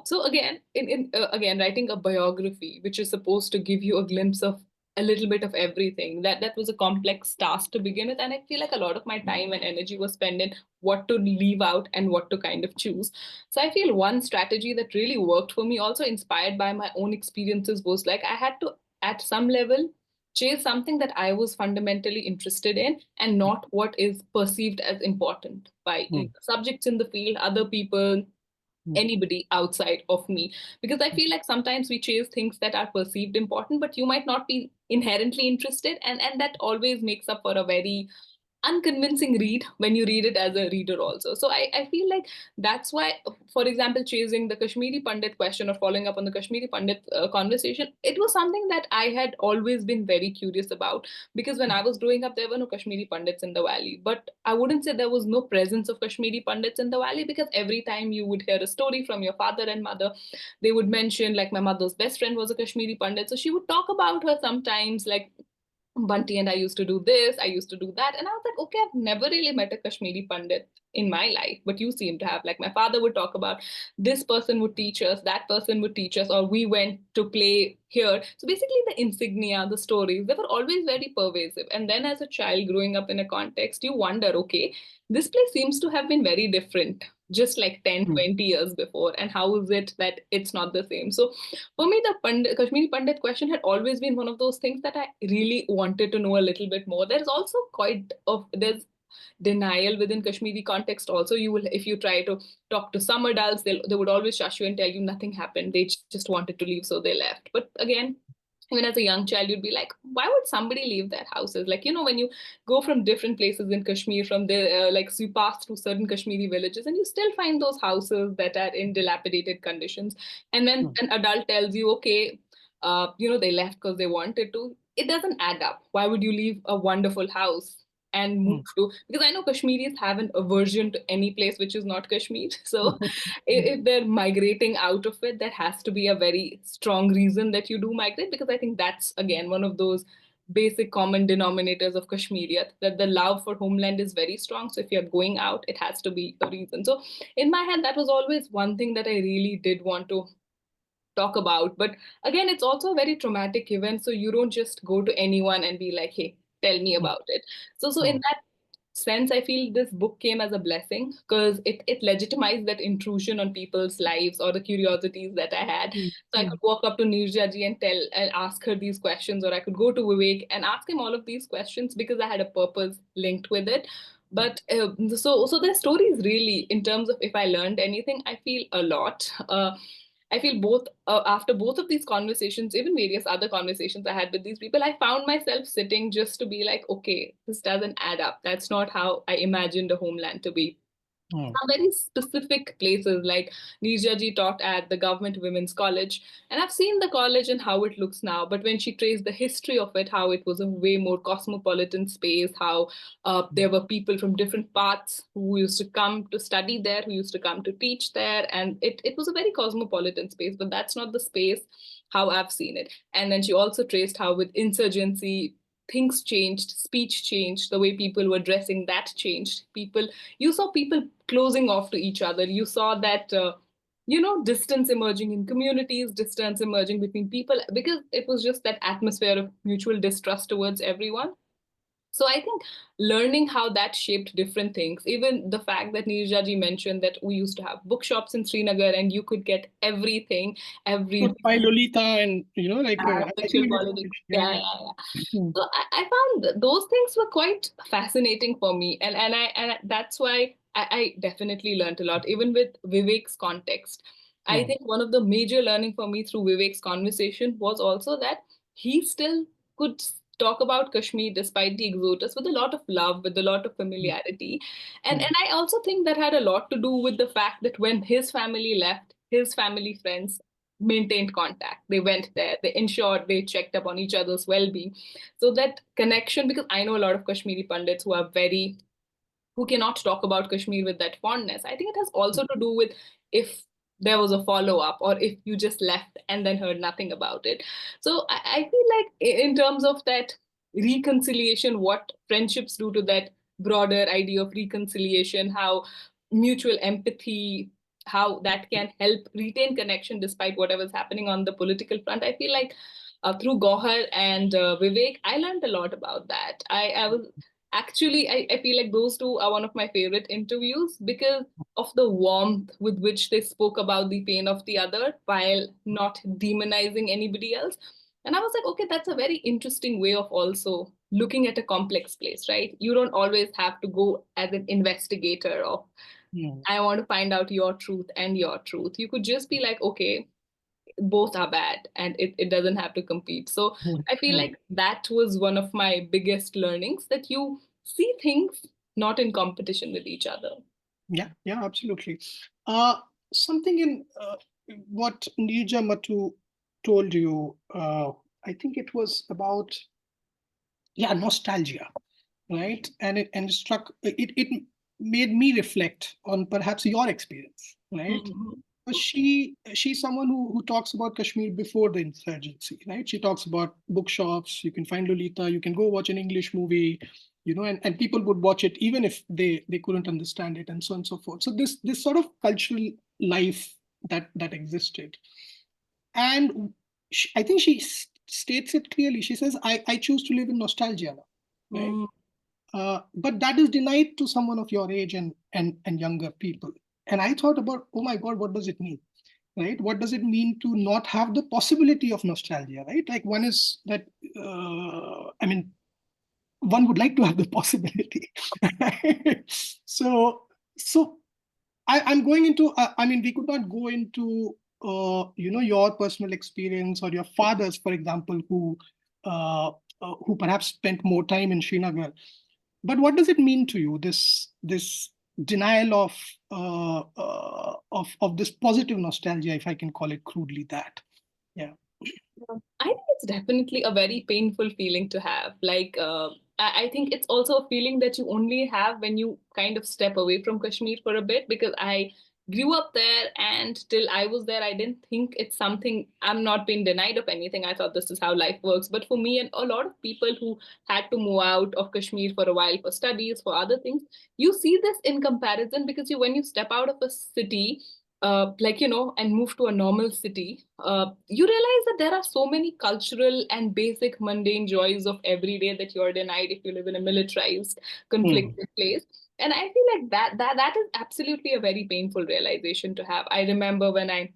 So again, again, writing a biography, which is supposed to give you a glimpse of a little bit of everything, that was a complex task to begin with, and I feel like a lot of my time and energy was spent in what to leave out and what to kind of choose. So I feel one strategy that really worked for me, also inspired by my own experiences, was like I had to, at some level, chase something that I was fundamentally interested in and not what is perceived as important by subjects in the field, other people, anybody outside of me. Because I feel like sometimes we chase things that are perceived important, but you might not be inherently interested. And that always makes up for a very unconvincing read when you read it as a reader also. So I feel like that's why, for example, chasing the Kashmiri Pandit question or following up on the Kashmiri Pandit conversation, it was something that I had always been very curious about, because when I was growing up, there were no Kashmiri Pandits in the valley. But I wouldn't say there was no presence of Kashmiri Pandits in the valley, because every time you would hear a story from your father and mother, they would mention, like, my mother's best friend was a Kashmiri Pandit. So she would talk about her sometimes, like, Bunty and I used to do this, I used to do that. And I was like, okay, I've never really met a Kashmiri Pandit in my life, but you seem to have. Like, my father would talk about this person would teach us, that person would teach us, or we went to play here. So basically, the insignia, the stories, they were always very pervasive. And then as a child growing up in a context, you wonder, okay, this place seems to have been very different just like 10, 20 years before. And how is it that it's not the same? So for me, the Kashmiri Pandit question had always been one of those things that I really wanted to know a little bit more. There's also there's denial within Kashmiri context also. You will, if you try to talk to some adults, they would always shush you and tell you nothing happened. They just wanted to leave, so they left. But again, even as a young child, you'd be like, why would somebody leave their houses? Like, when you go from different places in Kashmir, from the, like, so you pass through certain Kashmiri villages and you still find those houses that are in dilapidated conditions. And then an adult tells you, okay, they left because they wanted to. It doesn't add up. Why would you leave a wonderful house and move to, because I know Kashmiris have an aversion to any place which is not Kashmir. So if they're migrating out of it, there has to be a very strong reason that you do migrate, because I think that's, again, one of those basic common denominators of Kashmiriyat, that the love for homeland is very strong. So if you're going out, it has to be a reason. So in my head, that was always one thing that I really did want to talk about. But again, it's also a very traumatic event. So you don't just go to anyone and be like, hey, tell me about it. So in that sense, I feel this book came as a blessing, because it legitimized that intrusion on people's lives or the curiosities that I had. So I could walk up to Nirja ji and ask her these questions, or I could go to Vivek and ask him all of these questions, because I had a purpose linked with it. But so their stories really, in terms of if I learned anything, I feel a lot. I feel both after both of these conversations, even various other conversations I had with these people, I found myself sitting just to be like, okay, this doesn't add up. That's not how I imagined a homeland to be. Some very specific places, like Neerja ji taught at the Government Women's College, and I've seen the college and how it looks now. But when she traced the history of it, how it was a way more cosmopolitan space, how there were people from different parts who used to come to study there, who used to come to teach there, and it was a very cosmopolitan space. But that's not the space how I've seen it. And then she also traced how with insurgency things changed, speech changed, the way people were dressing, that changed. People, you saw people closing off to each other. You saw that distance emerging in communities, distance emerging between people, because it was just that atmosphere of mutual distrust towards everyone. So I think learning how that shaped different things, even the fact that Neerja ji mentioned that we used to have bookshops in Srinagar and you could get everything, every By Lolita and, like, I sexual think it politics. is, Yeah, yeah, yeah, yeah. yeah. So I found those things were quite fascinating for me, and that's why I definitely learned a lot, even with Vivek's context. I Hmm. think one of the major learning for me through Vivek's conversation was also that he still could talk about Kashmir despite the exodus with a lot of love, with a lot of familiarity, and I also think that had a lot to do with the fact that when his family left, his family friends maintained contact. They went there, they ensured they checked up on each other's well-being. So that connection, because I know a lot of Kashmiri pundits who cannot talk about Kashmir with that fondness. I think it has also to do with if there was a follow-up or if you just left and then heard nothing about it. So I feel like in terms of that reconciliation, what friendships do to that broader idea of reconciliation, how mutual empathy, how that can help retain connection despite whatever's happening on the political front. I feel like through Gohar and Vivek, I learned a lot about that. I was actually, I feel like those two are one of my favorite interviews because of the warmth with which they spoke about the pain of the other while not demonizing anybody else. And I was like, okay, that's a very interesting way of also looking at a complex place, right? You don't always have to go as an investigator of, Yeah. I want to find out your truth and your truth. You could just be like, okay, both are bad and it doesn't have to compete. So Hmm. I feel Hmm. like that was one of my biggest learnings, that you see things not in competition with each other. Yeah, yeah, absolutely. Uh, Something in what Nirja Matu told you, I think it was about, yeah, nostalgia, right? And it struck, it made me reflect on perhaps your experience, right? Mhm. But she's someone who talks about Kashmir before the insurgency, right? She talks about bookshops. You can find Lolita. You can go watch an English movie, and people would watch it even if they couldn't understand it, and so on and so forth. So this sort of cultural life that existed, and I think she states it clearly. She says, "I choose to live in nostalgia now," right? Mm. But that is denied to someone of your age and younger people. And I thought about, oh my God, what does it mean? Right? What does it mean to not have the possibility of nostalgia? Right? Like one is that, I mean, one would like to have the possibility. so, so I'm going into. I mean, we could not go into, your personal experience or your father's, for example, who perhaps spent more time in Srinagar. But what does it mean to you? This denial of this positive nostalgia, if I can call it crudely that. Yeah. I think it's definitely a very painful feeling to have. Like, I think it's also a feeling that you only have when you kind of step away from Kashmir for a bit, because I grew up there and till I was there, I didn't think it's something, I'm not being denied of anything. I thought this is how life works. But for me and a lot of people who had to move out of Kashmir for a while for studies, for other things, you see this in comparison because when you step out of a city, and move to a normal city, you realize that there are so many cultural and basic mundane joys of every day that you're denied if you live in a militarized, Hmm. conflicted place. And I feel like that is absolutely a very painful realization to have. I remember when I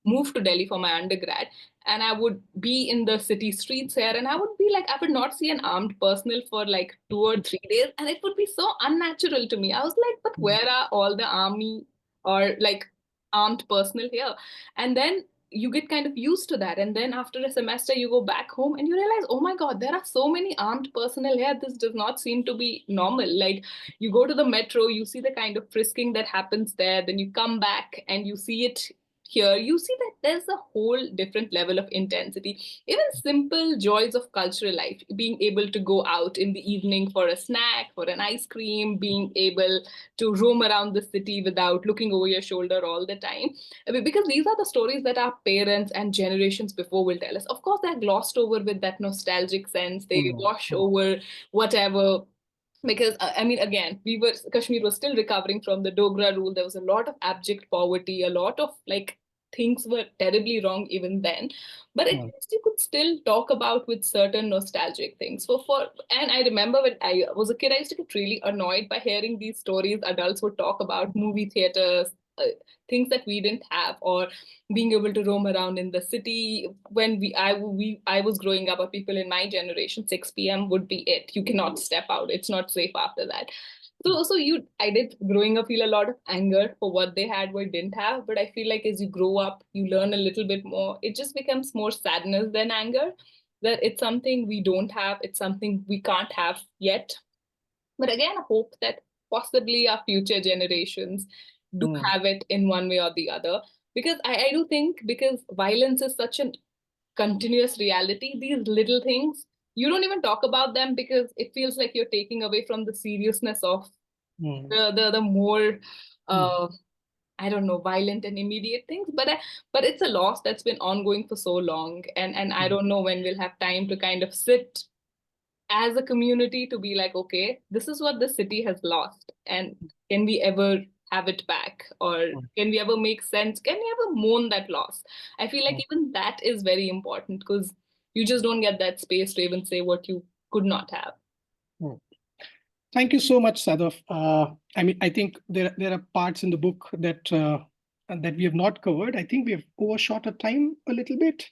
moved to Delhi for my undergrad, and I would be in the city streets here, and I would be like, I would not see an armed personnel for like 2 or 3 days, and it would be so unnatural to me. I was like, but where are all the army or like armed personnel here? And then you get kind of used to that. And then after a semester, you go back home and you realize, oh my God, there are so many armed personnel here. This does not seem to be normal. Like you go to the metro, you see the kind of frisking that happens there, then you come back and you see it here, you see that there's a whole different level of intensity. Even simple joys of cultural life, being able to go out in the evening for a snack, for an ice cream, being able to roam around the city without looking over your shoulder all the time. I mean, because these are the stories that our parents and generations before will tell us. Of course, they're glossed over with that nostalgic sense. They wash over whatever, because I mean, again, Kashmir was still recovering from the Dogra rule. There was a lot of abject poverty, a lot of like things were terribly wrong even then, but at least you could still talk about with certain nostalgic things. And I remember when I was a kid, I used to get really annoyed by hearing these stories adults would talk about movie theaters, things that we didn't have, or being able to roam around in the city. When I was growing up, or people in my generation, 6 p.m. would be it. You cannot step out. It's not safe after that. I did growing up feel a lot of anger for what they had, what didn't have. But I feel like as you grow up, you learn a little bit more. It just becomes more sadness than anger, that it's something we don't have. It's something we can't have yet. But again, I hope that possibly our future generations do have it in one way or the other. Because I do think, because violence is such a continuous reality, these little things, you don't even talk about them because it feels like you're taking away from the seriousness of the more I don't know, violent and immediate things. But it's a loss that's been ongoing for so long, and I don't know when we'll have time to kind of sit as a community to be like, okay, this is what the city has lost, and can we ever have it back, or can we ever make sense, can we ever mourn that loss? I feel like even that is very important, because you just don't get that space to even say what you could not have. Thank you so much, Sadaf. I mean, I think there are parts in the book that we have not covered. I think we have overshot our time a little bit.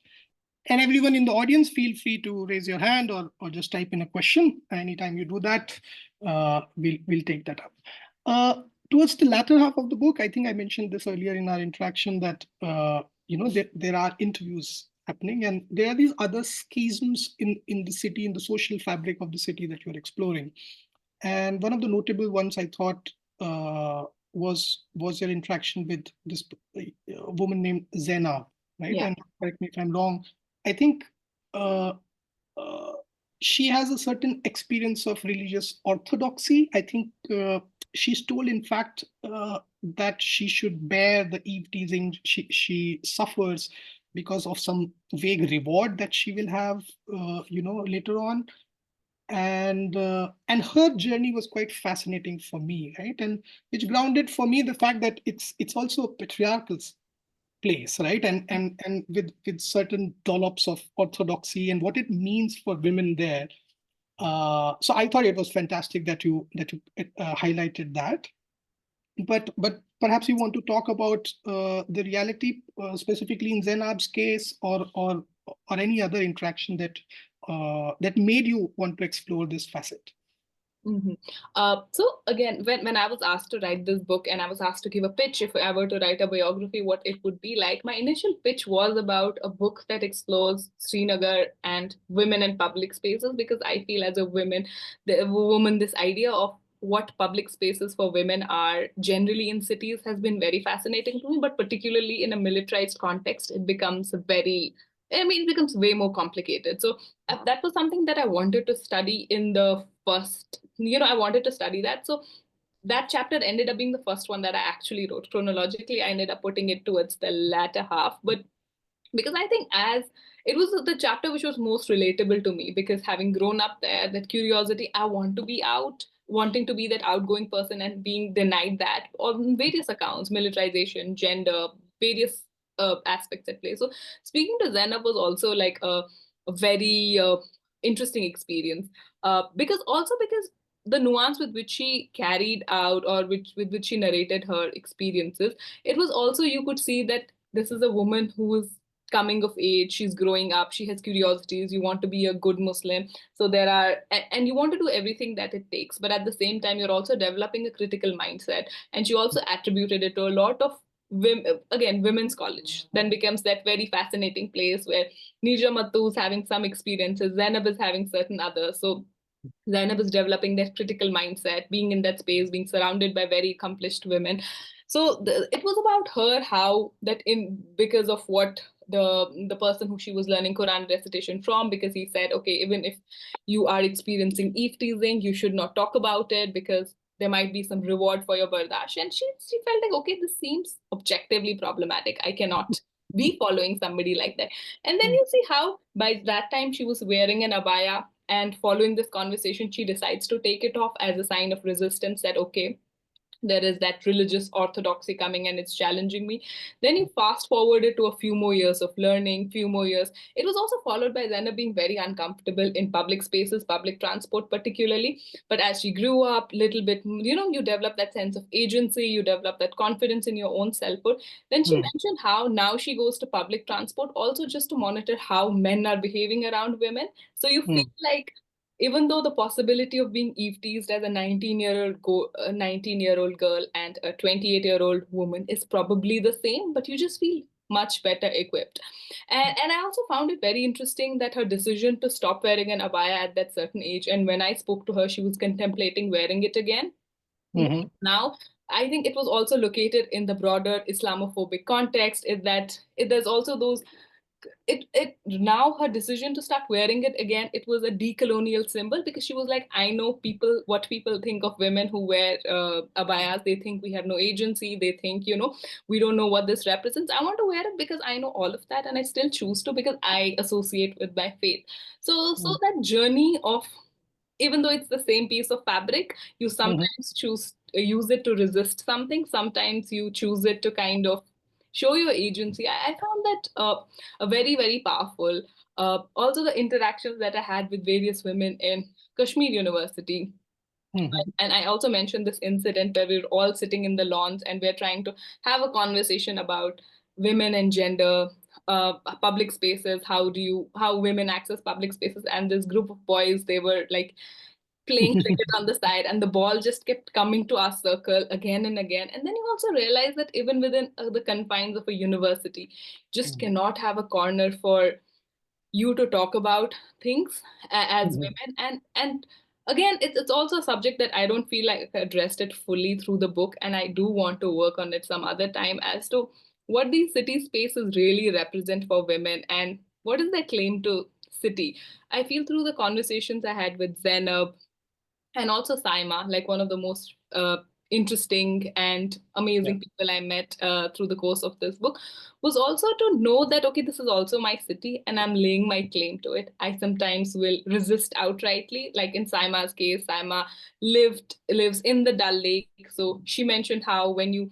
And everyone in the audience, feel free to raise your hand or just type in a question. Anytime you do that, we'll take that up. Towards the latter half of the book, I think I mentioned this earlier in our interaction, that there are interviews happening, and there are these other schisms in the city, in the social fabric of the city that you're exploring. And one of the notable ones I thought was your interaction with this woman named Zainab, right? Yeah. And correct me if I'm wrong. I think she has a certain experience of religious orthodoxy. I think she's told, in fact, that she should bear the eve teasing she suffers because of some vague reward that she will have, later on. And her journey was quite fascinating for me, right? And which grounded for me the fact that it's also a patriarchal place, right? And with certain dollops of orthodoxy and what it means for women there. So I thought it was fantastic that you highlighted that. But perhaps you want to talk about the reality specifically in Zainab's case, or any other interaction that made you want to explore this facet. So again, when I was asked to write this book, and I was asked to give a pitch if I were to write a biography, what it would be like, my initial pitch was about a book that explores Srinagar and women in public spaces, because I feel as a woman, this idea of what public spaces for women are generally in cities has been very fascinating to me, but particularly in a militarized context, it becomes it becomes way more complicated. So that was something that I wanted to study in the first, I wanted to study that. So that chapter ended up being the first one that I actually wrote. Chronologically, I ended up putting it towards the latter half. But because I think as it was the chapter which was most relatable to me, because having grown up there, that curiosity, I want to be out, wanting to be that outgoing person and being denied that on various accounts, militarization, gender, various aspects at play. So speaking to Zainab was also like a very interesting experience, because the nuance with which she carried out, or with which she narrated her experiences, it was also, you could see that this is a woman who is coming of age, she's growing up, she has curiosities, you want to be a good Muslim. So there are, and you want to do everything that it takes, but at the same time, you're also developing a critical mindset. And she also attributed it to a lot of women, again, women's college then becomes that very fascinating place where Nija Mattu is having some experiences, Zainab is having certain others. So Zainab is developing that critical mindset, being in that space, being surrounded by very accomplished women. So it was about her, how that in because of what the person who she was learning Quran recitation from, because he said, okay, even if you are experiencing eve teasing, you should not talk about it because there might be some reward for your bardash. And she felt like, okay, this seems objectively problematic. I cannot be following somebody like that. And then you see how by that time she was wearing an abaya, and following this conversation, she decides to take it off as a sign of resistance that, okay, there is that religious orthodoxy coming and it's challenging me. Then you fast forward it to a few more years of learning, few more years. It was also followed by Zainab being very uncomfortable in public spaces, public transport particularly. But as she grew up, little bit, you develop that sense of agency, you develop that confidence in your own selfhood. Then she mentioned how now she goes to public transport also just to monitor how men are behaving around women. So you feel like even though the possibility of being eve teased as a 19-year-old girl and a 28-year-old woman is probably the same, but you just feel much better equipped. And I also found it very interesting that her decision to stop wearing an abaya at that certain age, and when I spoke to her, she was contemplating wearing it again. Now, I think it was also located in the broader Islamophobic context, in that there's also those it now her decision to start wearing it again, it was a decolonial symbol, because she was like, I know what people think of women who wear abayas. They think we have no agency, they think we don't know what this represents. I want to wear it because I know all of that, and I still choose to because I associate with my faith. So that journey of, even though it's the same piece of fabric, you sometimes choose use it to resist something, sometimes you choose it to kind of show your agency. I found that a very, very powerful. Also, the interactions that I had with various women in Kashmir University. And I also mentioned this incident where we were all sitting in the lawns and we're trying to have a conversation about women and gender, public spaces, how women access public spaces. And this group of boys, they were like playing cricket on the side, and the ball just kept coming to our circle again and again. And then you also realize that even within the confines of a university, just cannot have a corner for you to talk about things as women. And again, it's also a subject that I don't feel like I addressed it fully through the book, and I do want to work on it some other time as to what these city spaces really represent for women and what is their claim to city. I feel through the conversations I had with Zainab and also Saima, like one of the most interesting and amazing people I met through the course of this book, was also to know that, okay, this is also my city and I'm laying my claim to it. I sometimes will resist outrightly. Like in Saima's case, Saima lives in the Dal Lake. So she mentioned how when you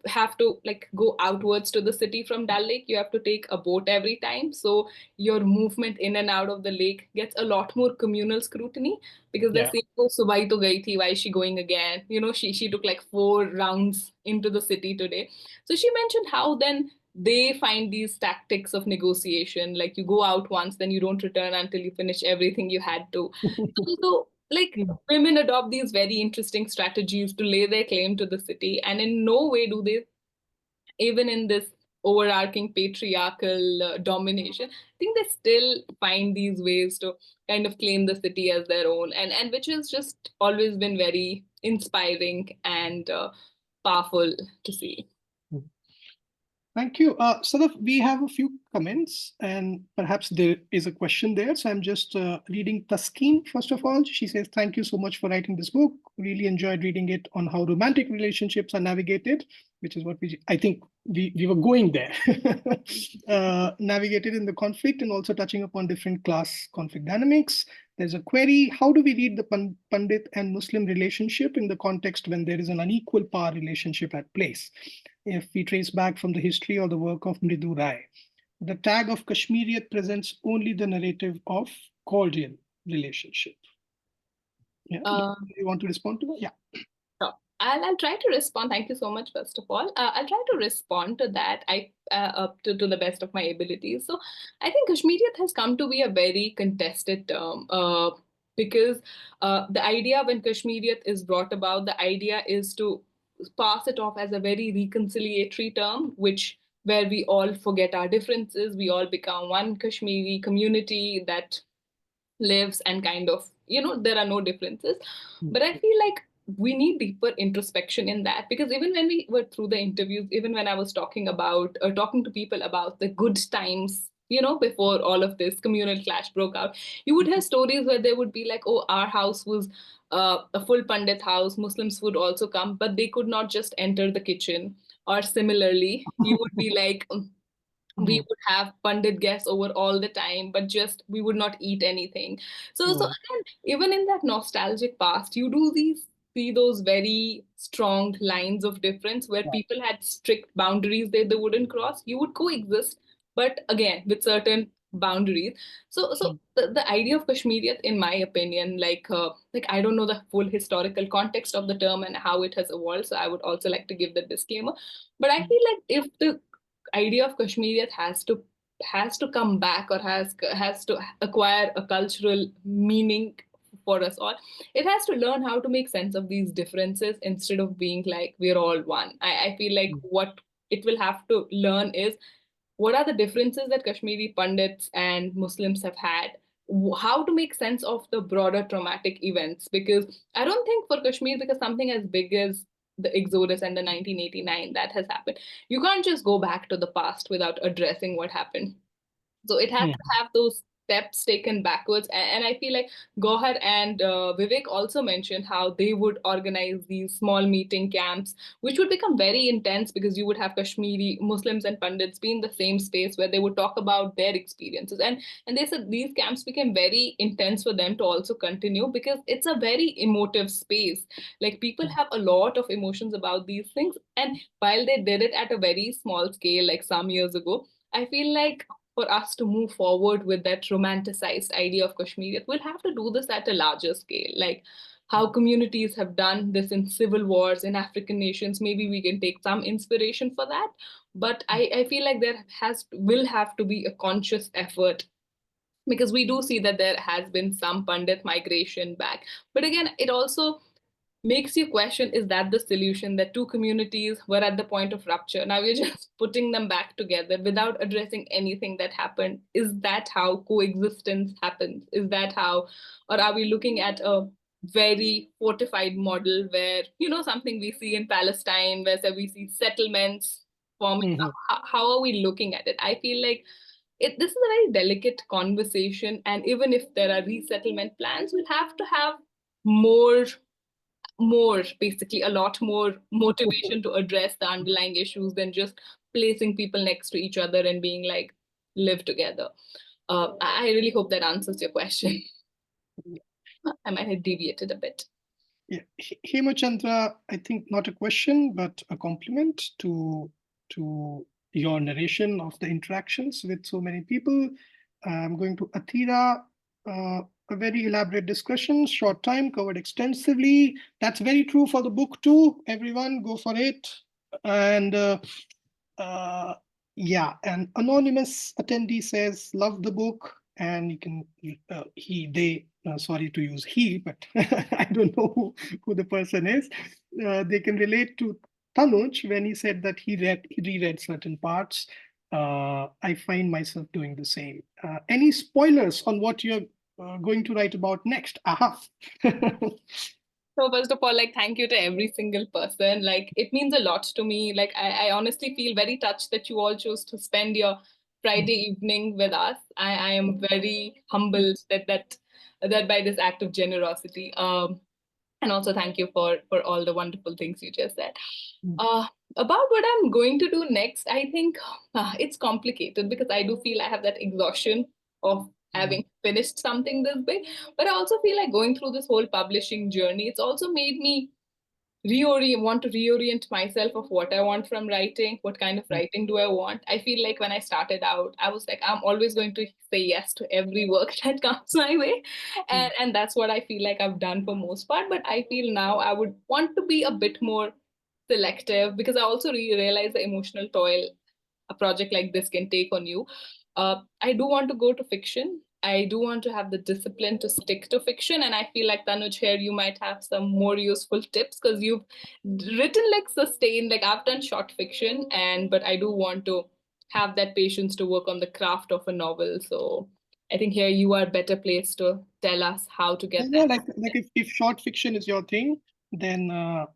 have to like go outwards to the city from Dal Lake, you have to take a boat every time. So your movement in and out of the lake gets a lot more communal scrutiny, because they're saying, oh, Subai to gayi thi, why is she going again? She took like 4 rounds into the city today. So she mentioned how then they find these tactics of negotiation, like you go out once, then you don't return until you finish everything you had to. So like women adopt these very interesting strategies to lay their claim to the city, and in no way do they, even in this overarching patriarchal domination, I think they still find these ways to kind of claim the city as their own, and which has just always been very inspiring and powerful to see. Thank you. Sadaf, we have a few comments and perhaps there is a question there. So I'm just reading Taskeen, first of all. She says, thank you so much for writing this book. Really enjoyed reading it on how romantic relationships are navigated, which is what I think we were going there. Navigated in the conflict and also touching upon different class conflict dynamics. There's a query, how do we read the Pandit and Muslim relationship in the context when there is an unequal power relationship at place? If we trace back from the history or the work of Mridu Rai, the tag of Kashmiriyat presents only the narrative of cordial relationship. Yeah, you want to respond to that? Yeah. Sure. I'll try to respond. Thank you so much, first of all. I'll try to respond to that up to the best of my abilities. So I think Kashmiriyat has come to be a very contested term because the idea when Kashmiriyat is brought about, the idea is to pass it off as a very reconciliatory term, which where we all forget our differences, we all become one Kashmiri community that lives and kind of, there are no differences. But I feel like we need deeper introspection in that, because even when we were through the interviews, even when I was talking about or talking to people about the good times, before all of this communal clash broke out, you would hear stories where they would be like, oh, our house was a full pandit house, Muslims would also come, but they could not just enter the kitchen. Or similarly, you would be like, we Mhm. would have pandit guests over all the time, but just we would not eat anything. So Mhm. again, even in that nostalgic past, you do see those very strong lines of difference where Right. people had strict boundaries they wouldn't cross. You would coexist, but again with certain boundaries. So Mhm. the idea of Kashmiriyat, in my opinion, like I don't know the full historical context of the term and how it has evolved, so I would also like to give the disclaimer. But I feel like if the idea of Kashmiriyat has to come back, or has to acquire a cultural meaning for us all, it has to learn how to make sense of these differences instead of being like we're all one. I feel like Mhm. what it will have to learn is what are the differences that Kashmiri Pandits and Muslims have had, how to make sense of the broader traumatic events. Because I don't think for Kashmir, because something as big as the Exodus and the 1989 that has happened, you can't just go back to the past without addressing what happened. So it has to Mhm. have those steps taken backwards. And I feel like Gohar and Vivek also mentioned how they would organize these small meeting camps, which would become very intense because you would have Kashmiri Muslims and Pandits be in the same space where they would talk about their experiences. And they said these camps became very intense for them to also continue because it's a very emotive space. Like people have a lot of emotions about these things. And while they did it at a very small scale, like some years ago, I feel like for us to move forward with that romanticized idea of Kashmir, we'll have to do this at a larger scale. Like how communities have done this in civil wars in African nations, maybe we can take some inspiration for that. But I feel like there will have to be a conscious effort, because we do see that there has been some Pandit migration back. But again, it also makes you question, is that the solution, that two communities were at the point of rupture, now we're just putting them back together without addressing anything that happened? Is that how coexistence happens? Is that how, or are we looking at a very fortified model where, something we see in Palestine, where we see settlements forming? Mhm. How are we looking at it? I feel like this is a very delicate conversation, and even if there are resettlement plans, we'll have to have more basically a lot more motivation to address the underlying issues than just placing people next to each other and being like, live together. I really hope that answers your question. I might have deviated a bit. Yeah, Hemachandra, I think not a question, but a compliment to your narration of the interactions with so many people. I'm going to Athira, a very elaborate discussion, short time, covered extensively. That's very true for the book too. Everyone, go for it. And uh, yeah, an anonymous attendee says, love the book. And you can, sorry to use he, but I don't know who the person is. They can relate to Tanuj when he said that he reread certain parts. I find myself doing the same. Any spoilers on what you're going to write about next? Aha. So first of all, like thank you to every single person. Like it means a lot to me. Like I honestly feel very touched that you all chose to spend your Friday evening with us. I am very humbled that by this act of generosity. And also thank you for all the wonderful things you just said. Uh, about what I'm going to do next, I think it's complicated because I do feel I have that exhaustion of having finished something this big. But I also feel like going through this whole publishing journey, it's also made me want to reorient myself of what I want from writing, what kind of writing do I want. I feel like when I started out, I was like, I'm always going to say yes to every work that comes my way. And that's what I feel like I've done for most part. But I feel now I would want to be a bit more selective, because I also realize the emotional toil a project like this can take on you. I do want to go to fiction. I do want to have the discipline to stick to fiction. And I feel like, Tanuj, here you might have some more useful tips, because you've written like sustained, like I've done short fiction, but I do want to have that patience to work on the craft of a novel. So I think here you are better placed to tell us how to get Yeah, that. like if short fiction is your thing, then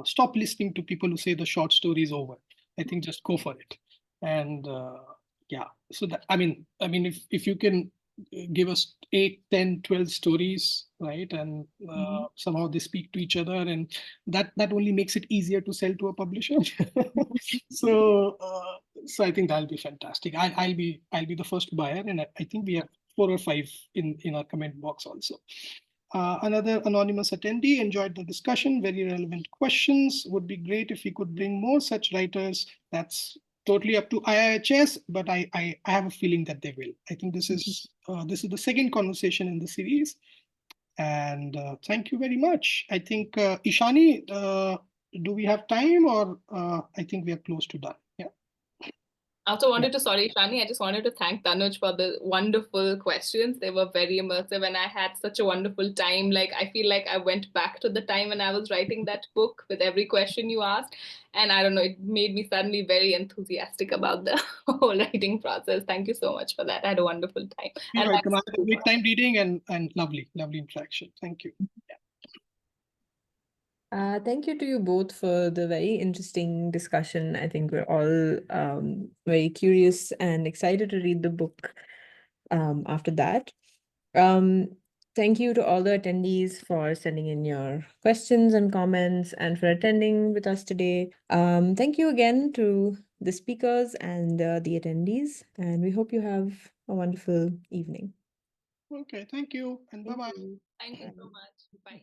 stop listening to people who say the short story is over. I think just go for it. And yeah, so that I mean, if you can give us 8, 10, 12 stories, right, and somehow they speak to each other, and that only makes it easier to sell to a publisher. So I think that'll be fantastic. I'll be the first buyer, and I think we have 4 or 5 in our comment box also. Another anonymous attendee enjoyed the discussion. Very relevant questions. Would be great if we could bring more such writers. That's totally up to IIHS, but I have a feeling that they will. I think this is the second conversation in the series, and thank you very much. I think Ishani, do we have time, or I think we are close to done? Yeah. I also wanted to, sorry, Shani, I just wanted to thank Tanuj for the wonderful questions. They were very immersive and I had such a wonderful time. Like, I feel like I went back to the time when I was writing that book with every question you asked. And I don't know, it made me suddenly very enthusiastic about the whole writing process. Thank you so much for that. I had a wonderful time. You're And welcome. I thanks had a great time reading, and lovely interaction. Thank you. Thank you to you both for the very interesting discussion. I think we're all very curious and excited to read the book after that. Thank you to all the attendees for sending in your questions and comments and for attending with us today. Thank you again to the speakers and the attendees, and we hope you have a wonderful evening. Okay, thank you, and bye-bye. Thank you so much. Bye.